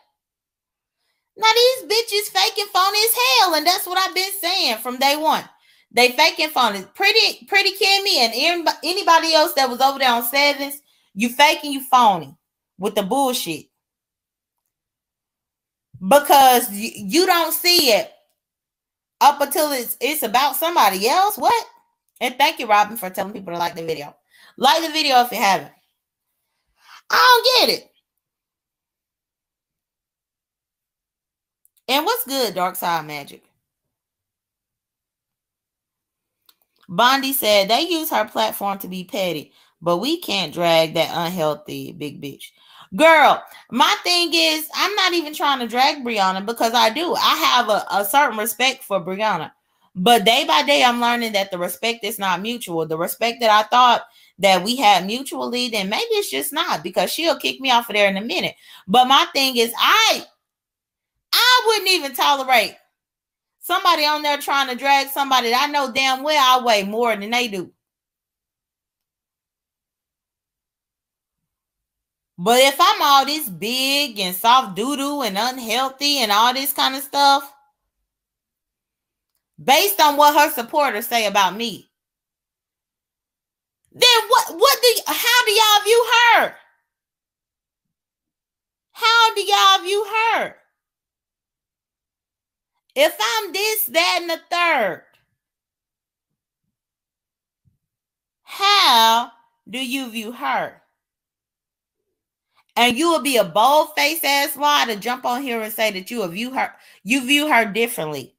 Now these bitches faking phony as hell, and that's what I've been saying from day one. They faking phony. Pretty Kimmy and anybody else that was over there on Sevens, you faking, you phony with the bullshit. Because you don't see it up until it's about somebody else. What? And thank you, Robin, for telling people to like the video. Like the video if you haven't. I don't get it. And what's good, Dark Side Magic? Bondi said they use her platform to be petty, but we can't drag that unhealthy big bitch. Girl, my thing is, I'm not even trying to drag Brianna because I do. I have a certain respect for Brianna. But day by day, I'm learning that the respect is not mutual. The respect that I thought that we had mutually, then maybe it's just not, because she'll kick me off of there in a minute. But my thing is, I wouldn't even tolerate somebody on there trying to drag somebody that I know damn well I weigh more than they do. But if I'm all this big and soft doo-doo and unhealthy and all this kind of stuff, based on what her supporters say about me, then how do y'all view her? How do y'all view her? If I'm this, that, and the third, how do you view her? And you will be a bold-faced ass lie to jump on here and say that you view her differently.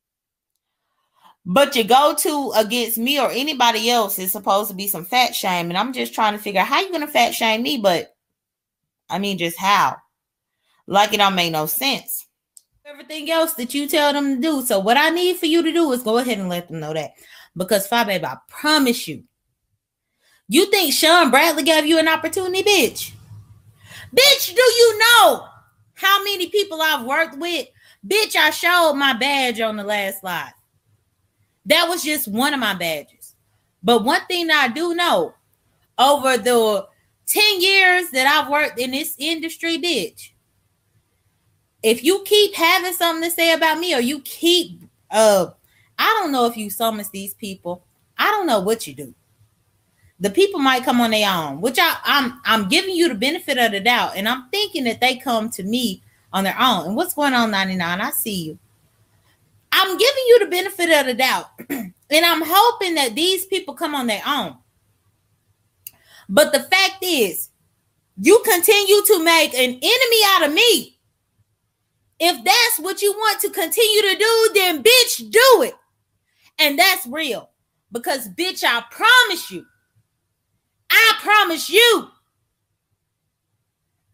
But you go to against me or anybody else is supposed to be some fat shame. And I'm just trying to figure out how you're going to fat shame me. But I mean, just how? Like it don't make no sense. Everything else that you tell them to do. So what I need for you to do is go ahead and let them know that. Because Fi Baby, I promise you. You think Sean Bradley gave you an opportunity, bitch? Bitch, do you know how many people I've worked with? Bitch, I showed my badge on the last slide. That was just one of my badges. But one thing that I do know, over the 10 years that I've worked in this industry, bitch, if you keep having something to say about me or you keep, I don't know if you summons these people. I don't know what you do. The people might come on their own, which I'm giving you the benefit of the doubt. And I'm thinking that they come to me on their own. And what's going on, 99? I see you. I'm giving you the benefit of the doubt. And I'm hoping that these people come on their own. But the fact is, you continue to make an enemy out of me. If that's what you want to continue to do, then bitch, do it. And that's real. Because bitch, I promise you,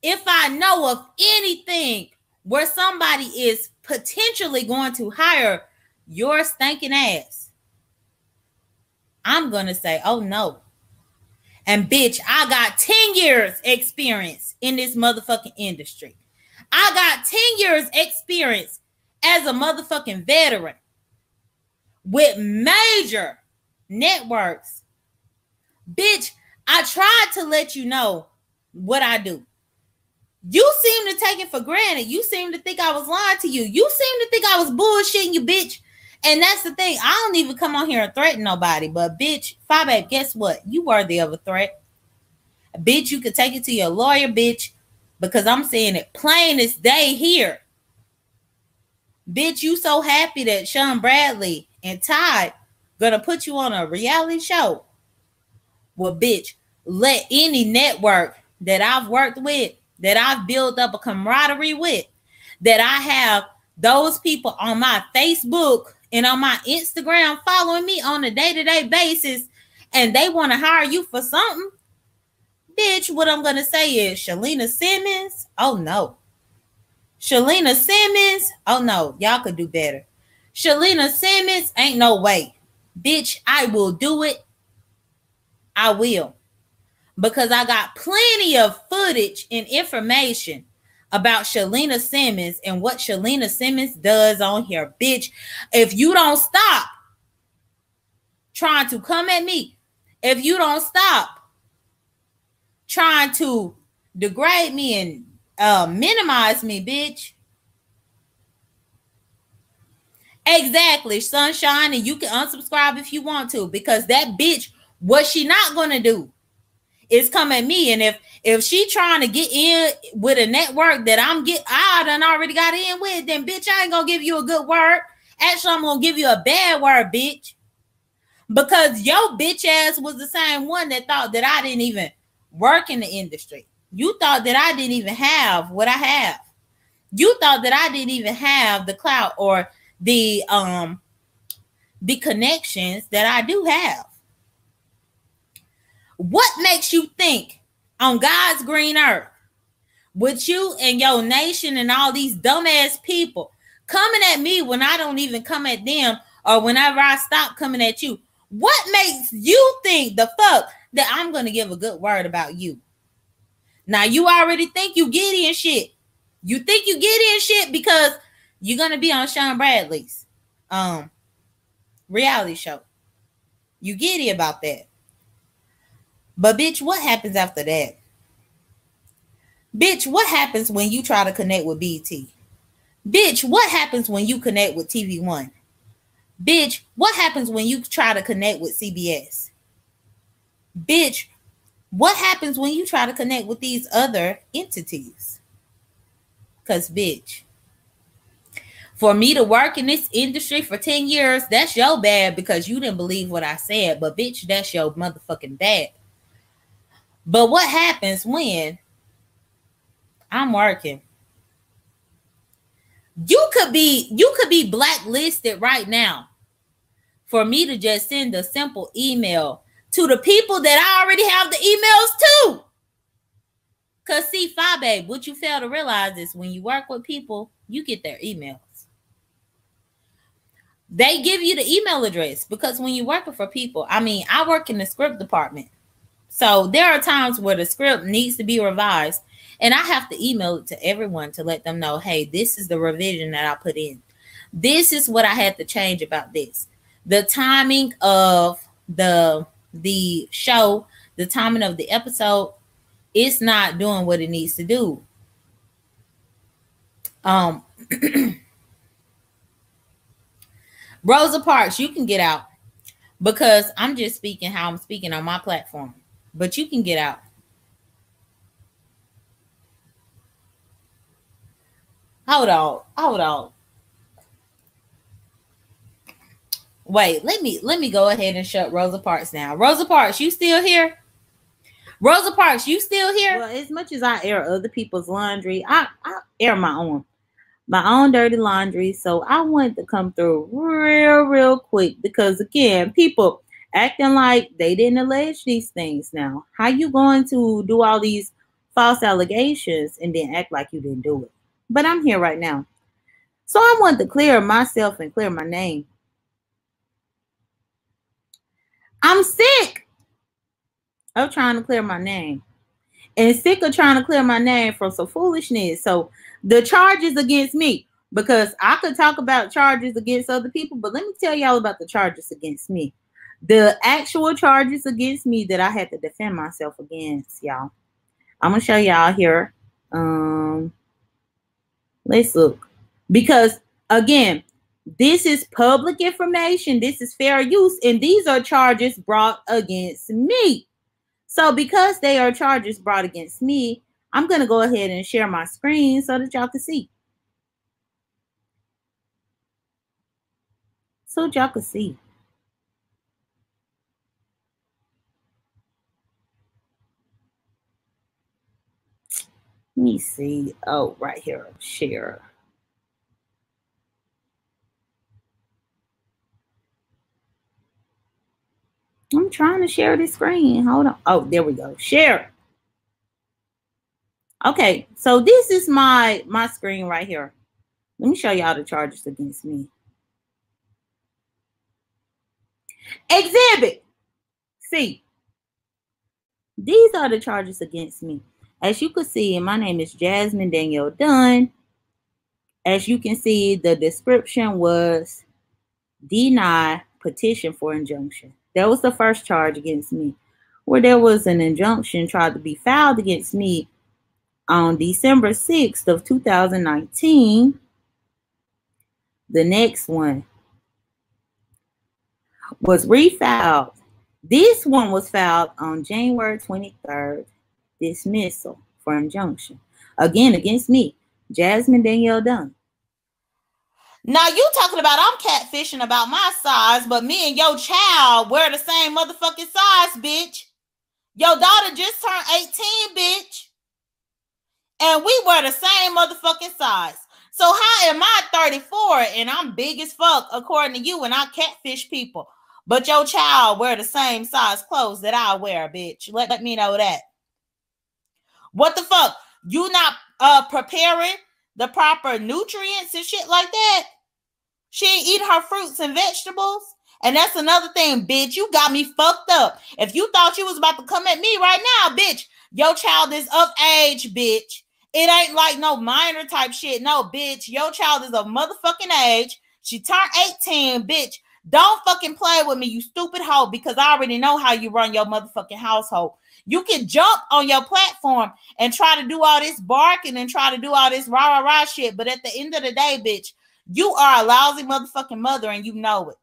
if I know of anything where somebody is potentially going to hire your stinking ass, I'm going to say, oh no. And bitch, I got 10 years experience in this motherfucking industry. I got 10 years experience as a motherfucking veteran with major networks. Bitch, I tried to let you know what I do. You seem to take it for granted. You seem to think I was lying to you. You seem to think I was bullshitting you, bitch. And that's the thing. I don't even come on here and threaten nobody. But bitch, Fi Babe, guess what? You worthy of a threat. Bitch, you could take it to your lawyer, bitch. Because I'm saying it plain as day here. Bitch, you so happy that Sean Bradley and Ty gonna put you on a reality show. Well, bitch, let any network that I've worked with, that I've built up a camaraderie with, that I have those people on my Facebook and on my Instagram following me on a day-to-day basis, and they want to hire you for something, bitch, what I'm going to say is, Shalina Simmons, oh no. Shalina Simmons, oh no, y'all could do better. Shalina Simmons, ain't no way. Bitch, I will do it. I will. Because I got plenty of footage and information about Shalina Simmons and what Shalina Simmons does on here. Bitch, if you don't stop trying to come at me, if you don't stop trying to degrade me and minimize me, bitch. Exactly, sunshine, and you can unsubscribe if you want to, because that bitch, what she not gonna do is come at me. And if she trying to get in with a network that I done already got in with, then bitch, I ain't gonna give you a good word. Actually, I'm gonna give you a bad word, bitch. Because your bitch ass was the same one that thought that I didn't even work in the industry. You thought that I didn't even have what I have. You thought that I didn't even have the clout or the connections that I do have. What makes you think on God's green earth, with you and your nation and all these dumbass people coming at me when I don't even come at them, or whenever I stop coming at you? What makes you think the fuck that I'm going to give a good word about you? Now, you already think you giddy and shit. You think you giddy and shit because you're going to be on Sean Bradley's reality show. You giddy about that. But bitch, what happens after that? Bitch, what happens when you try to connect with BT? Bitch, what happens when you connect with TV1? Bitch, what happens when you try to connect with CBS? Bitch, what happens when you try to connect with these other entities? Because, bitch, For me to work in this industry for 10 years, that's your bad because you didn't believe what I said. But bitch, that's your motherfucking bad. But what happens when I'm working? You could be blacklisted right now for me to just send a simple email to the people that I already have the emails to. Because see, babe, what you fail to realize is when you work with people, you get their emails. They give you the email address because when you're working for people, I mean, I work in the script department. So there are times where the script needs to be revised and I have to email it to everyone to let them know, hey, this is the revision that I put in. This is what I had to change about this. The timing of the show, the timing of the episode, it's not doing what it needs to do. Rosa Parks, you can get out because I'm just speaking how I'm speaking on my platform, but you can get out. Hold on. Wait, let me go ahead and shut Rosa Parks down. Rosa Parks, you still here? Rosa Parks, you still here? Well, as much as I air other people's laundry, I air my own dirty laundry. So I wanted to come through real quick because again, people acting like they didn't allege these things. Now, how you going to do all these false allegations and then act like you didn't do it? But I'm here right now. So I wanted to clear myself and clear my name. I'm sick of trying to clear my name and sick of trying to clear my name from some foolishness. So the charges against me, because I could talk about charges against other people, but let me tell y'all about the charges against me. The actual charges against me that I had to defend myself against, y'all. I'm going to show y'all here. Let's look. Because, again, this is public information. This is fair use. And these are charges brought against me. So because they are charges brought against me, I'm going to go ahead and share my screen so that y'all can see. So y'all can see. Let me see. Oh, right here. Share. I'm trying to share this screen. Hold on. Oh, there we go. Share. Okay, so this is my screen right here. Let me show y'all the charges against me. Exhibit C. These are the charges against me. As you can see, my name is Jasmine Danielle Dunn. As you can see, the description was deny petition for injunction. That was the first charge against me, where there was an injunction tried to be filed against me on December 6th of 2019. The next one was refiled. This one was filed on January 23rd. Dismissal for injunction. Again, against me, Jasmine Danielle Dunn. Now you talking about I'm catfishing about my size, but me and your child wear the same motherfucking size, bitch. Your daughter just turned 18, bitch. And we wear the same motherfucking size. So how am I 34 and I'm big as fuck according to you and I catfish people? But your child wear the same size clothes that I wear, bitch. Let me know that. What the fuck? You not preparing the proper nutrients and shit like that? She ain't eating her fruits and vegetables. And that's another thing, bitch. You got me fucked up. If you thought you was about to come at me right now, bitch, your child is of age, bitch. It ain't like no minor type shit. No, bitch. Your child is of motherfucking age. She turned 18, bitch. Don't fucking play with me, you stupid hoe, because I already know how you run your motherfucking household. You can jump on your platform and try to do all this barking and try to do all this rah-rah-rah shit. But at the end of the day, bitch, you are a lousy motherfucking mother and you know it.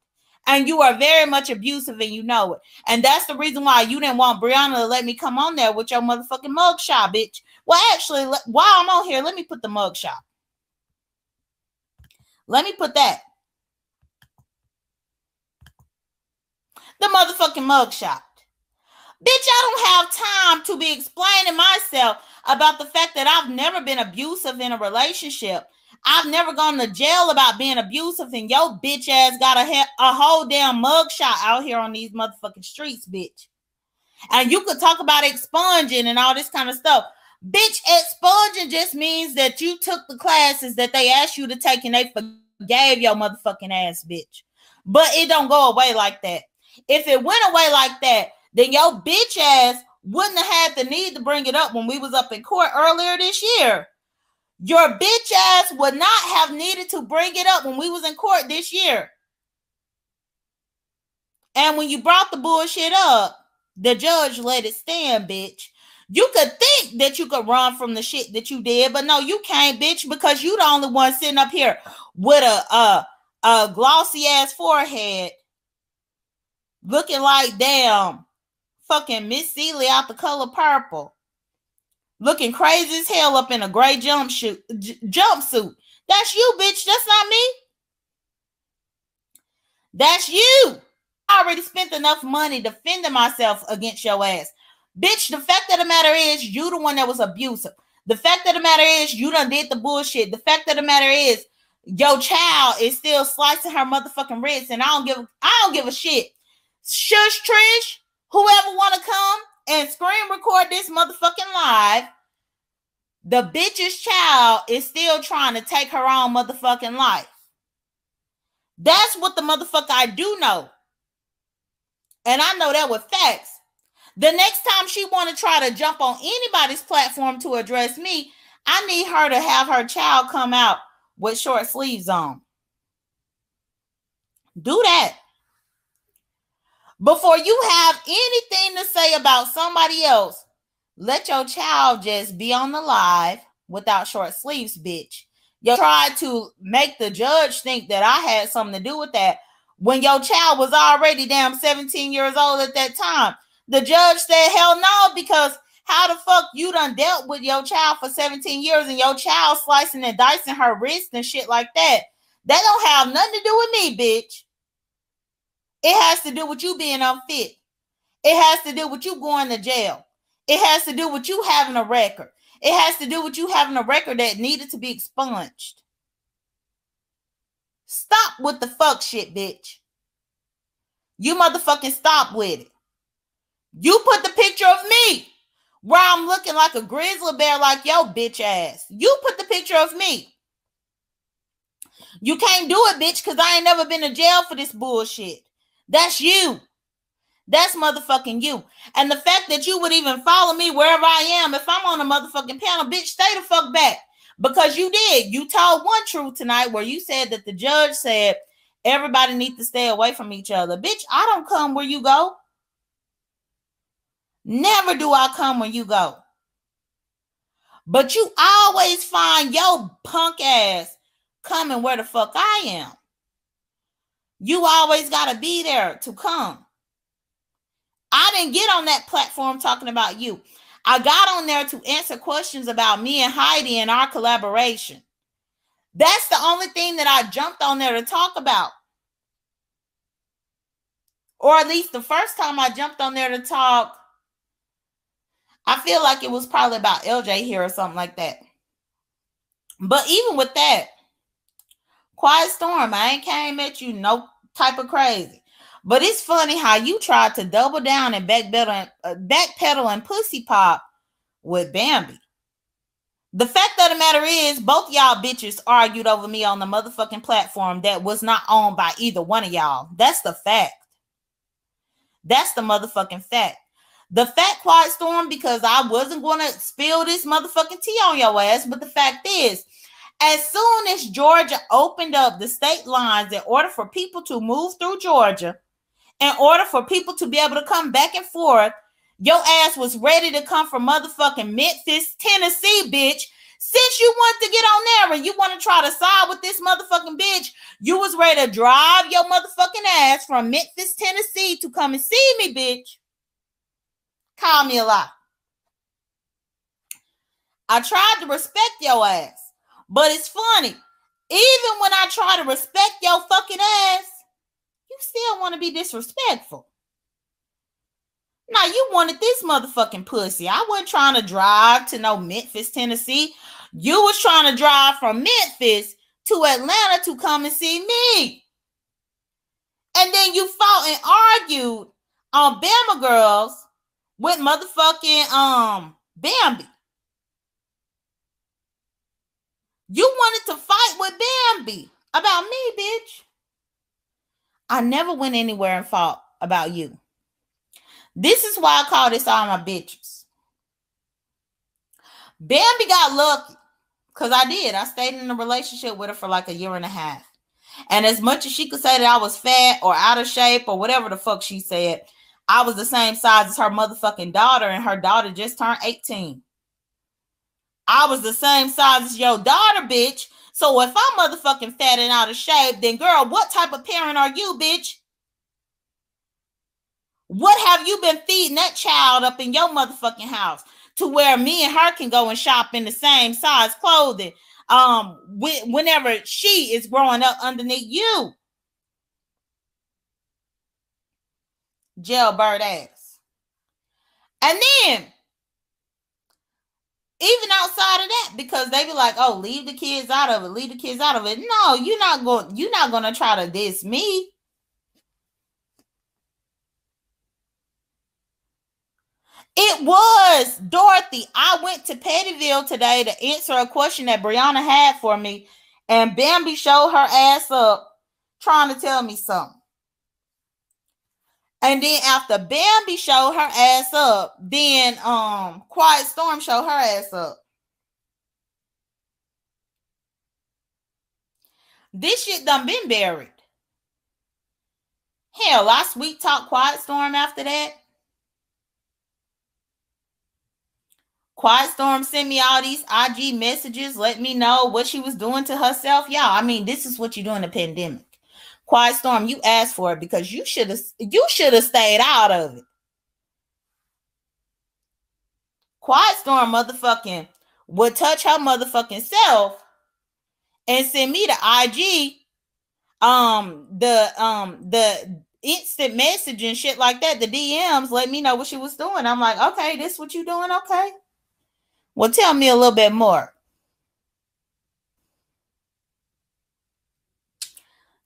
And you are very much abusive and you know it. And that's the reason why you didn't want Brianna to let me come on there with your motherfucking mugshot, bitch. Well, actually, while I'm on here, let me put the mugshot. Let me put that. The motherfucking mugshot. Bitch, I don't have time to be explaining myself about the fact that I've never been abusive in a relationship. I've never gone to jail about being abusive, and your bitch ass got a whole damn mugshot out here on these motherfucking streets, bitch. And you could talk about expunging and all this kind of stuff. Bitch, expunging just means that you took the classes that they asked you to take and they forgave your motherfucking ass, bitch. But it don't go away like that. If it went away like that, then your bitch ass wouldn't have had the need to bring it up when we was up in court earlier this year. Your bitch ass would not have needed to bring it up when we was in court this year. And when you brought the bullshit up, the judge let it stand, bitch. You could think that you could run from the shit that you did, but no, you can't, bitch, because you the only one sitting up here with a glossy ass forehead, looking like damn fucking Miss Celie out the color purple, looking crazy as hell up in a gray jumpsuit. That's you, bitch. That's not me. That's you. I already spent enough money defending myself against your ass. Bitch, the fact of the matter is you the one that was abusive. The fact of the matter is you done did the bullshit. The fact of the matter is your child is still slicing her motherfucking wrists, and I don't give a shit. Shush, Trish, whoever want to come and screen record this motherfucking live, the bitch's child is still trying to take her own motherfucking life. That's what the motherfucker I do know. And I know that with facts. The next time she want to try to jump on anybody's platform to address me, I need her to have her child come out with short sleeves on. Do that. Before you have anything to say about somebody else, let your child just be on the live without short sleeves, bitch. You tried to make the judge think that I had something to do with that when your child was already damn 17 years old at that time. The judge said, hell no, because how the fuck you done dealt with your child for 17 years and your child slicing and dicing her wrist and shit like that? That don't have nothing to do with me, bitch. It has to do with you being unfit. It has to do with you going to jail. It has to do with you having a record. It has to do with you having a record that needed to be expunged. Stop with the fuck shit, bitch. You motherfucking stop with it. You put the picture of me where I'm looking like a grizzly bear like your bitch ass. You put the picture of me. You can't do it, bitch, because I ain't never been to jail for this bullshit. That's you. That's motherfucking you. And the fact that you would even follow me wherever I am, if I'm on a motherfucking panel, bitch, stay the fuck back. Because you did. You told one truth tonight where you said that the judge said everybody needs to stay away from each other. Bitch, I don't come where you go. Never do I come where you go. But you always find your punk ass coming where the fuck I am. You always got to be there to come. I didn't get on that platform talking about you. I got on there to answer questions about me and Heidi and our collaboration. That's the only thing that I jumped on there to talk about. Or at least the first time I jumped on there to talk, I feel like it was probably about LJ here or something like that. But even with that, Quiet Storm, I ain't came at you no type of crazy. But it's funny how you tried to double down and backpedal and pussy pop with Bambi. The fact of the matter is, both y'all bitches argued over me on the motherfucking platform that was not owned by either one of y'all. That's the fact. That's the motherfucking fact. The fact, Quiet Storm, because I wasn't going to spill this motherfucking tea on your ass, but the fact is, as soon as Georgia opened up the state lines in order for people to move through Georgia, in order for people to be able to come back and forth, your ass was ready to come from motherfucking Memphis, Tennessee, bitch. Since you want to get on there and you want to try to side with this motherfucking bitch, you was ready to drive your motherfucking ass from Memphis, Tennessee to come and see me, bitch. Call me a lie. I tried to respect your ass, but it's funny. Even when I try to respect your fucking ass, you still want to be disrespectful. Now, you wanted this motherfucking pussy. I wasn't trying to drive to no Memphis, Tennessee. You was trying to drive from Memphis to Atlanta to come and see me. And then you fought and argued on Bama Girls with motherfucking Bambi. You wanted to fight with Bambi about me, bitch. I never went anywhere and fought about you. This is why I call this all my bitches. Bambi got lucky because I did. I stayed in a relationship with her for like a year and a half. And as much as she could say that I was fat or out of shape or whatever the fuck she said, I was the same size as her motherfucking daughter, and her daughter just turned 18. I was the same size as your daughter, bitch. So if I'm motherfucking fat and out of shape, then girl, what type of parent are you, bitch? What have you been feeding that child up in your motherfucking house to where me and her can go and shop in the same size clothing whenever she is growing up underneath you? Jailbird ass. And then, even outside of that, because they be like, oh, leave the kids out of it, leave the kids out of it. No, you're not going to try to diss me. It was Dorothy. I went to Pettyville today to answer a question that Brianna had for me, and Bambi showed her ass up trying to tell me something. And then after Bambi showed her ass up, then Quiet Storm showed her ass up. This shit done been buried. Hell, I sweet talk Quiet Storm after that. Quiet Storm sent me all these IG messages, let me know what she was doing to herself. Y'all, I mean, this is what you do in the pandemic. Quiet Storm, you asked for it because you should have stayed out of it. Quiet Storm motherfucking would touch her motherfucking self and send me the IG, the instant message and shit like that, the DMs, let me know what she was doing. I'm like, okay, this what you doing? Okay. Well, tell me a little bit more.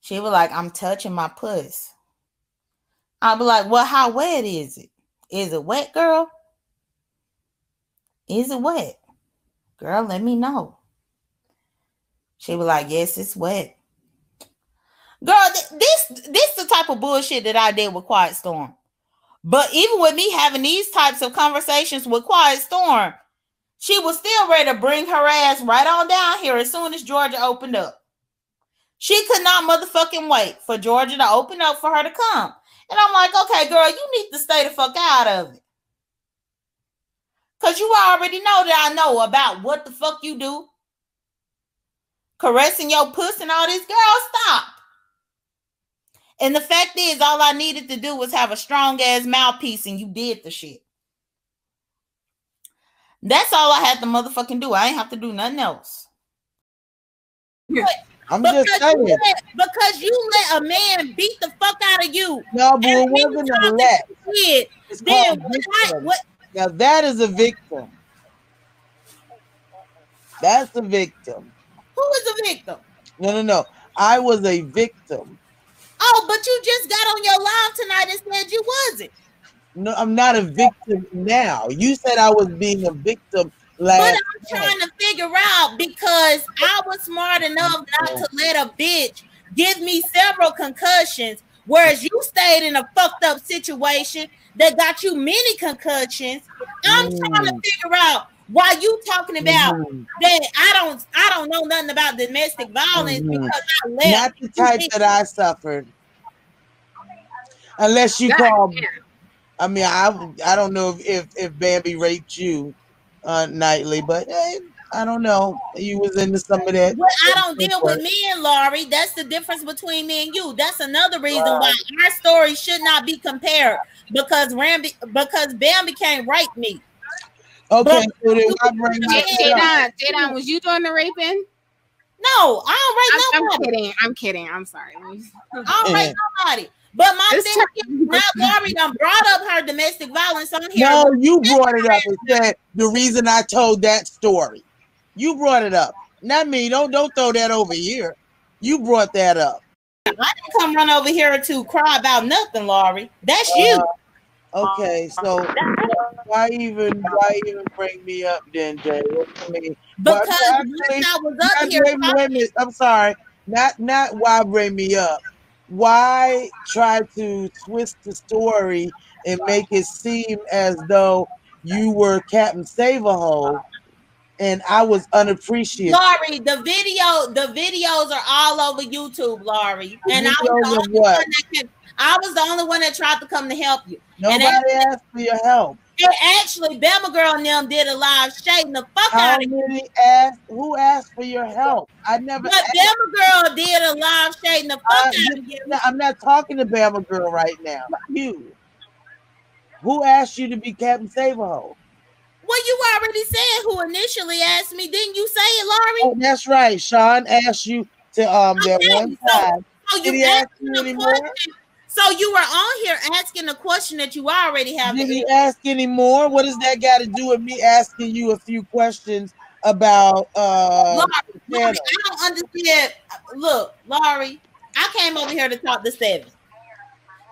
She was like, I'm touching my puss. I'll be like, well, how wet is it? Is it wet, girl? Is it wet? Girl, let me know. She was like, yes, it's wet. Girl, this the type of bullshit that I did with Quiet Storm. But even with me having these types of conversations with Quiet Storm, she was still ready to bring her ass right on down here as soon as Georgia opened up. She could not motherfucking wait for Georgia to open up for her to come. And I'm like, okay, girl, you need to stay the fuck out of it. Because you already know that I know about what the fuck you do. Caressing your pussy and all this. Girl, stop. And the fact is, all I needed to do was have a strong-ass mouthpiece, and you did the shit. That's all I had to motherfucking do. I ain't have to do nothing else. I'm just saying. Because you let a man beat the fuck out of you. No, but it wasn't a let. It's then called victim. Now that is a victim. That's a victim. Who is a victim? No. I was a victim. Oh, but you just got on your live tonight and said you wasn't. No, I'm not a victim now. You said I was being a victim last But I'm trying to figure out because I was smart enough not to let a bitch give me several concussions, whereas you stayed in a fucked up situation that got you many concussions. I'm trying to figure out why you talking about that I don't know nothing about domestic violence because I left. Not the type that I suffered. Unless you call. I mean, I don't know if Bambi raped you nightly, but I don't know. You was into some of that. Well, I don't deal with men, Laurie. That's the difference between me and you. That's another reason why our story should not be compared because Bambi can't rape me. Okay, so then J-Don, was you doing the raping? No, I don't rate nobody. I'm kidding. I'm sorry. I don't rate nobody. But my thing is, now Lori done brought up her domestic violence on here. No, you brought it up and said the reason I told that story. You brought it up. Not me. Don't throw that over here. You brought that up. I didn't come run over here to cry about nothing, Lori. That's you. Okay, so why even bring me up then, Jay? I mean, because when I was up here, wait a minute. I'm sorry. Not why bring me up. Why try to twist the story and make it seem as though you were Captain Save-A-Hole and I was unappreciated? Laurie, the videos are all over YouTube, Laurie. And I was the only one that tried to come to help you. Nobody asked for your help. Actually, Bama Girl and them did a live shading the fuck out of you. Who asked for your help? I never. But Bama Girl did a live shading the fuck out of you. I'm not talking to Bama Girl right now. You. Who asked you to be Captain Save-A-Hole? Well, you already said who initially asked me. Didn't you say it, Laurie? Oh, that's right. Sean asked you to that one time. So Did he ask you anymore? So you were on here asking a question that you already have. Did he ask anymore? What does that got to do with me asking you a few questions about Laurie, I don't understand. Look, Laurie, I came over here to talk to Seven.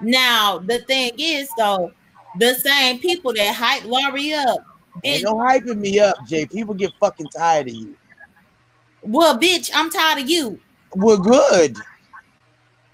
Now the thing is, though, the same people that hype Laurie up. Ain't no hyping me up, Jay. People get fucking tired of you. Well, bitch, I'm tired of you. Well, good.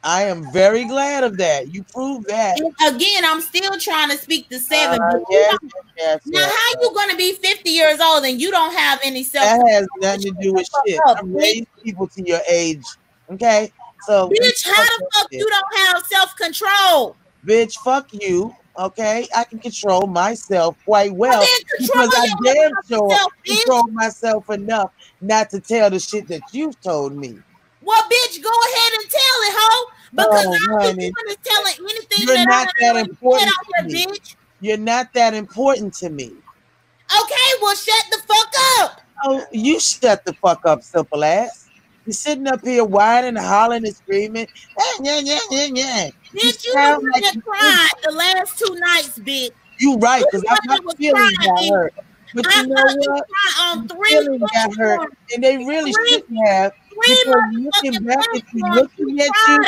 I am very glad of that. You proved that. And again, I'm still trying to speak to Seven. Yes, now, how you going to be 50 years old and you don't have any self? That has nothing to do with shit. I'm raising people to your age. Okay? So, bitch, how the fuck you don't have self-control? Bitch, fuck you. Okay? I can control myself quite well because I damn sure control myself enough not to tell the shit that you've told me. Well, bitch, go ahead and tell it, ho. Because I don't is telling anything You're not that important to me. Bitch. You're not that important to me. Okay, well, shut the fuck up. Oh, you shut the fuck up, simple ass. You're sitting up here whining and hollering and screaming. Yeah. Bitch, you the one that cried the last 2 nights, bitch. You right, because my feelings got hurt. But you know what? On 3 feelings got hurt, and they really shouldn't have. Because looking back at you, looking at you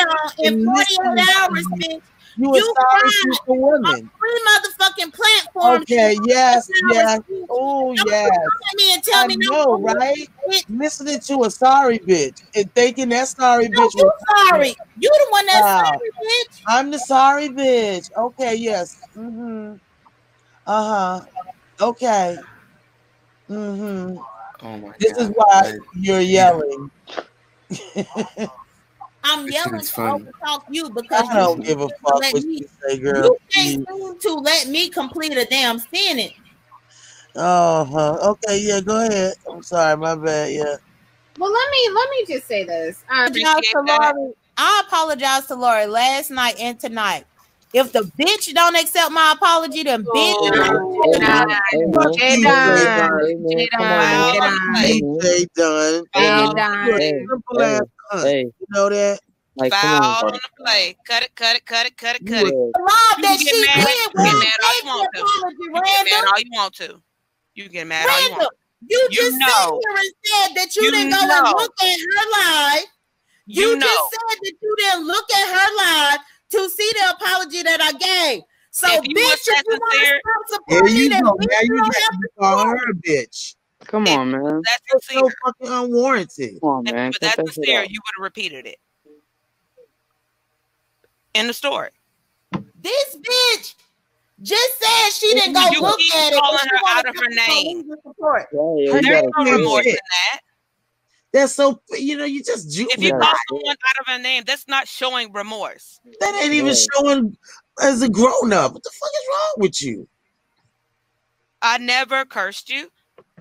in 48 hours, bitch. You a sorry super woman. 3 motherfucking platforms. Okay, yes. Oh, yes. Tell me no, right? Listening to a sorry bitch and thinking that sorry bitch was sorry. You the one that's sorry, bitch. I'm the sorry bitch. Okay, yes. Okay. Oh my this God. Is why you're yelling. I'm yelling to overtalk you because I don't give a fuck what you say, girl. You can't seem to let me complete a damn sentence. Okay, yeah, go ahead. I'm sorry, my bad. Yeah. Well, let me just say this. I apologize to Lori last night and tonight. If the bitch don't accept my apology, then bitch. Hey, you know that? Like, foul on the play. Cut it. The law that she did was get mad all you want to. You get mad all you want to. You just sat here and said that you didn't go and look at her live. You just said that you didn't look at her live to see the apology that I gave. So, if you bitch, if you want to support me, now you got to call her a bitch. Come on, man. That's so fucking unwarranted. Come on, man. But that's sincere. You would have repeated it in the story. This bitch just said she didn't go look at it. Calling her out of her name. There's no remorse in that. That's so, you just if you call someone out of her name, that's not showing remorse. That ain't even showing as a grown up. What the fuck is wrong with you? I never cursed you.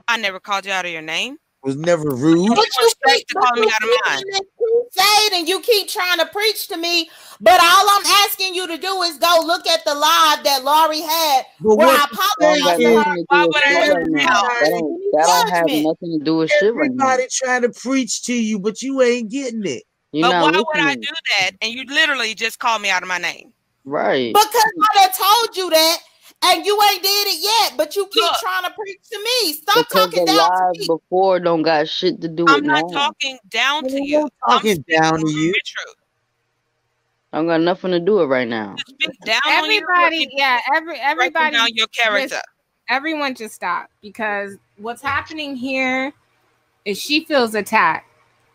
I never called you out of your name. Was never rude. But you straight to call me out of mine. say it and you keep trying to preach to me. But all I'm asking you to do is go look at the live that Laurie had where I apologize to her. Why would that don't have nothing to do with shit right now. Everybody trying to preach to you, but you ain't getting it. You're But not why would I listening. do that? And you literally just called me out of my name. Right. Because I done told you that, and you ain't did it yet. But you keep trying to preach to me. Stop Because talking the down to live me. before don't got shit to do with I'm not now. talking down to you. I'm talking down to you. I don't got nothing to do with right now. Down Everybody, yeah, everybody down your character. Everyone just stop, because what's happening here is she feels attacked.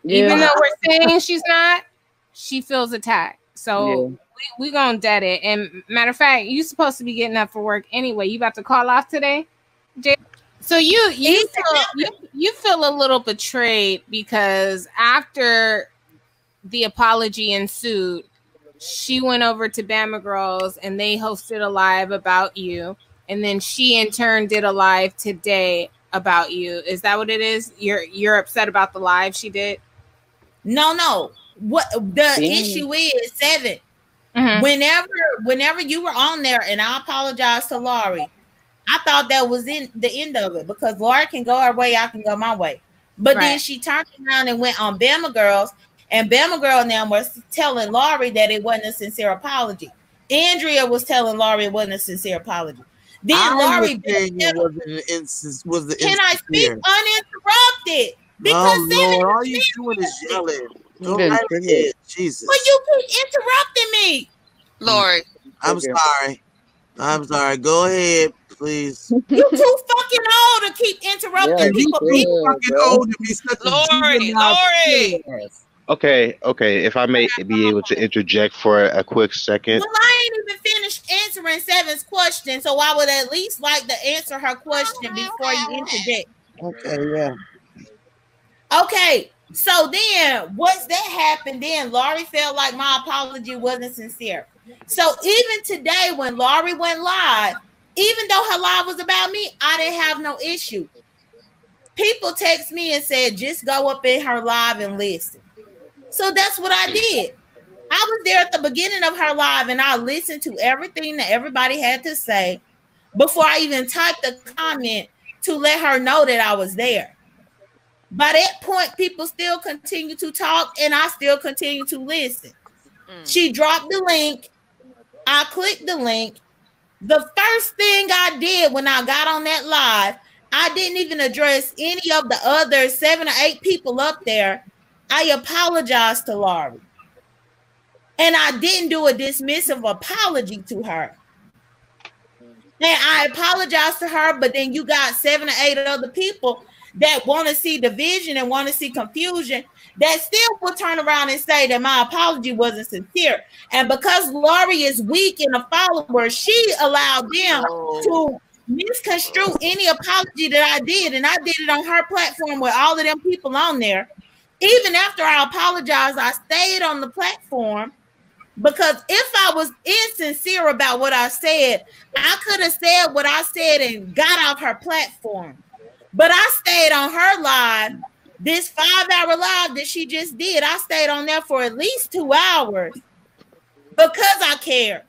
Yeah. Even though we're saying she's not, she feels attacked. So Yeah. we gonna dead it. And matter of fact, you supposed to be getting up for work anyway. You about to call off today, Jay? So you feel a little betrayed because after the apology ensued, she went over to Bama Girls and they hosted a live about you, and then she in turn did a live today about you. Is that what it is? You're upset about the live she did? No. What the issue is, 7. Whenever you were on there, and I apologize to Laurie, I thought that was in the end of it, because Laurie can go her way, I can go my way. But then she turned around and went on Bama Girls, and Bama Girl now was telling Laurie that it wasn't a sincere apology. Andrea was telling Laurie it wasn't a sincere apology. Then Laurie was the can I speak uninterrupted? Because Lord, all you doing is yelling. Go right ahead, Jesus. But you keep interrupting me. Lord. I'm sorry. I'm sorry. Go ahead, please. You too fucking old to keep interrupting people. You fucking old to be such a Lori. Okay. If I may be able to interject for a quick second. Well, I ain't even finished answering 7's question, so I would at least like to answer her question before you interject. Okay, yeah. Okay, so then once that happened, then Laurie felt like my apology wasn't sincere. So even today, when Laurie went live, even though her live was about me, I didn't have no issue. People text me and said, just go up in her live and listen. So that's what I did. I was there at the beginning of her live, and I listened to everything that everybody had to say before I even typed a comment to let her know that I was there. By that point, people still continue to talk, and I still continue to listen. She dropped the link. I clicked the link. The first thing I did when I got on that live, I didn't even address any of the other 7 or 8 people up there. I apologized to Laurie. And I didn't do a dismissive apology to her. And I apologized to her, but then you got 7 or 8 other people that want to see division and want to see confusion that still will turn around and say that my apology wasn't sincere. And because Laurie is weak in a follower, she allowed them to misconstrue any apology that I did. And I did it on her platform with all of them people on there. Even after I apologized, I stayed on the platform, because if I was insincere about what I said, I could have said what I said and got off her platform. But I stayed on her live, this 5-hour live that she just did. I stayed on there for at least 2 hours because I care.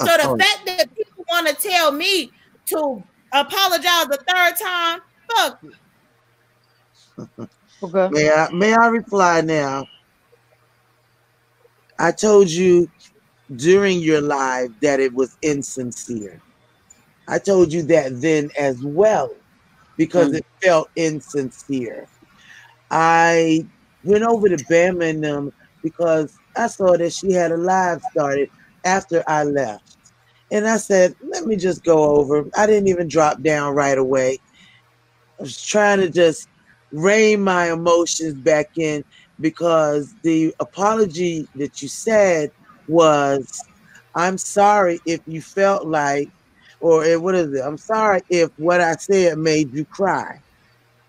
So the fact that people want to tell me to apologize the 3rd time, fuck you. Okay. May I reply now? I told you during your live that it was insincere. I told you that then as well, because it felt insincere. I went over to Bama and them because I saw that she had a live started after I left. And I said, let me just go over. I didn't even drop down right away. I was trying to just rein my emotions back in, because the apology that you said was, I'm sorry if you felt like, or what is it? I'm sorry if what I said made you cry.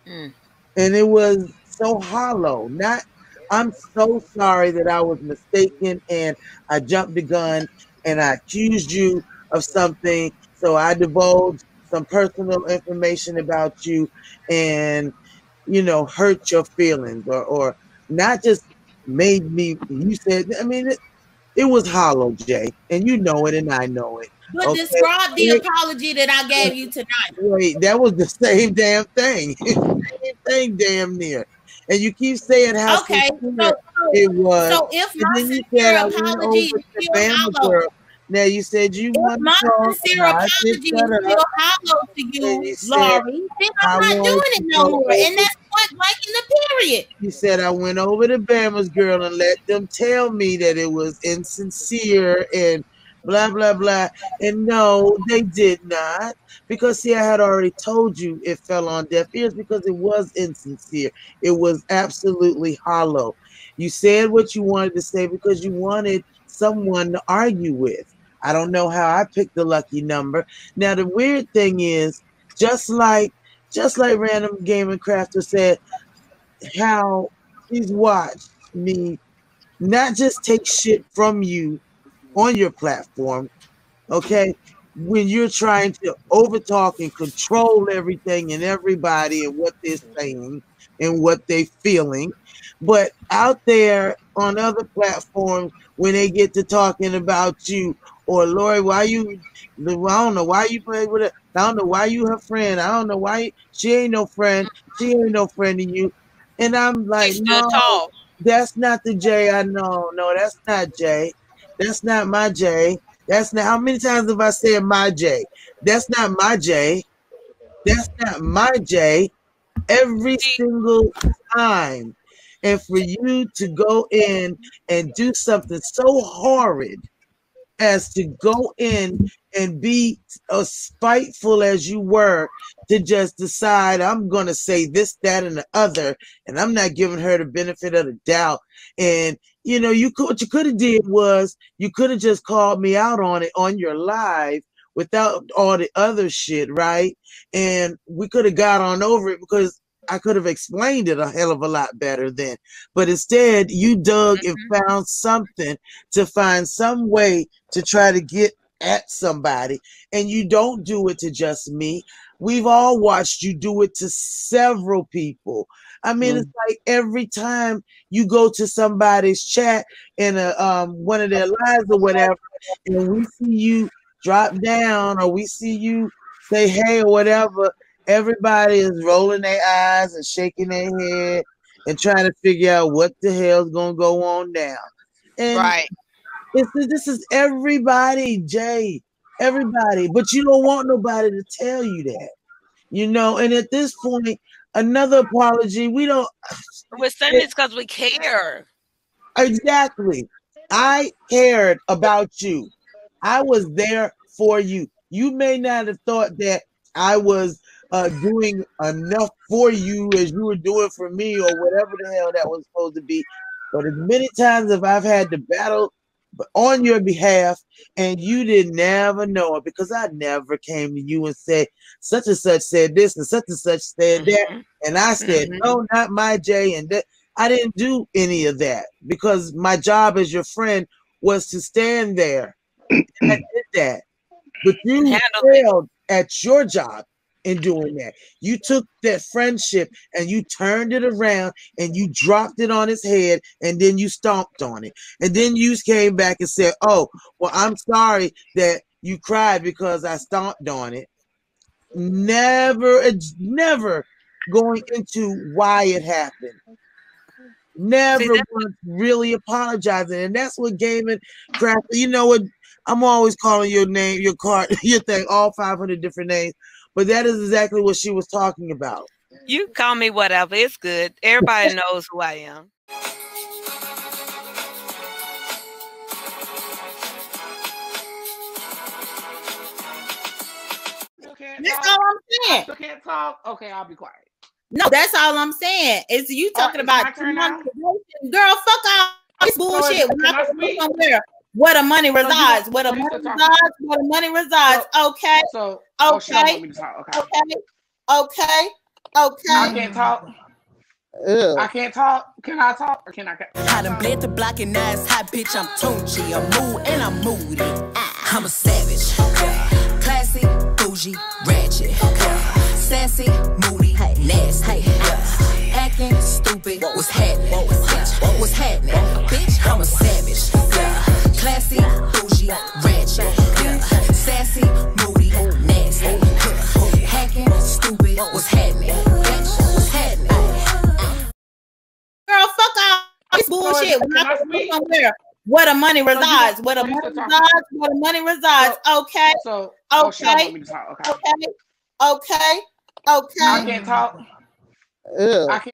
And it was so hollow. Not, I'm so sorry that I was mistaken and I jumped the gun and I accused you of something. So I divulged some personal information about you and, you know, hurt your feelings, or not just made me. You said, I mean, it was hollow, Jay, and you know it, and I know it. But describe the apology that I gave you tonight. Wait, that was the same damn thing. Same thing, damn near. And you keep saying how sincere it was. So if and my then you sincere said, apology is still hollow, girl. Now you said you want my sincere apology is still hollow to you, Laurie, then I'm not doing it no more. And that's point blank in the period. You said I went over to Bama's girl and let them tell me that it was insincere and blah blah blah. And no, they did not. Because see, I had already told you it fell on deaf ears because it was insincere. It was absolutely hollow. You said what you wanted to say because you wanted someone to argue with. I don't know how I picked the lucky number. Now the weird thing is, just like Random Gaming Crafter said, how he's watched me not just take shit from you on your platform, okay, when you're trying to overtalk and control everything and everybody and what they're saying and what they're feeling, but out there on other platforms, when they get to talking about you, or Lori, I don't know why you play with her. I don't know why you her friend. I don't know why she ain't no friend. She ain't no friend to you. And I'm like, no, that's not the Jay I know. No, that's not Jay. That's not my Jay. That's not, how many times have I said my Jay? That's not my Jay. That's not my Jay. Every single time. And for you to go in and do something so horrid as to go in and be as spiteful as you were to just decide I'm going to say this, that, and the other, and I'm not giving her the benefit of the doubt. And, you know, what you could have did was you could have just called me out on it on your live without all the other shit, right? And we could have got on over it because I could have explained it a hell of a lot better then. But instead, you dug and found something to find some way to try to get at somebody. And you don't do it to just me. We've all watched you do it to several people. I mean, it's like every time you go to somebody's chat in one of their lives or whatever, and we see you drop down or we see you say hey or whatever, everybody is rolling their eyes and shaking their head and trying to figure out what the hell's gonna go on now. And this is everybody, Jay. Everybody. But you don't want nobody to tell you that. You know, and at this point, another apology, we don't. We're saying it's because we care. Exactly. I cared about you. I was there for you. You may not have thought that I was doing enough for you as you were doing for me or whatever the hell that was supposed to be. But as many times as I've had to battle on your behalf and you didn't never know it because I never came to you and said such and such said this and such said that. And I said, no, not my Jay. And that I didn't do any of that because my job as your friend was to stand there. And I did that. But you failed at your job in doing that. You took that friendship and you turned it around and you dropped it on his head and then you stomped on it. And then you came back and said, oh, well, I'm sorry that you cried because I stomped on it. Never going into why it happened. Never once really apologizing. And that's what Gaming Craft, you know what, I'm always calling your name, your card, your thing, all 500 different names. But that is exactly what she was talking about. You call me whatever. It's good. Everybody knows who I am. That's all I'm saying. I still can't talk. Okay, I'll be quiet. No, that's all I'm saying. Is you talking about 2 months ago. Girl, fuck all this bullshit. Where the money resides. Where the money resides. Where the money resides. Okay. Okay. I can't talk. I can't talk. Can I talk or can I? I done bled the block and now it's hot, bitch. I'm Tunchi. I'm mood and I'm moody. I'm a savage. Classy, bougie, ratchet. Sassy, moody, nasty. hacking, stupid. What's happening? What's happening? Bitch, I'm a savage. Yeah. Classy, bougie, ratchet. Yeah. Sassy, moody, nasty. Hacking, stupid. What's happening? Bitch, what's happening? Girl, fuck all this bullshit. When I go somewhere where the money resides, where the money resides, where the money resides. Okay. Okay. Okay. I can't talk. Ew. I can't.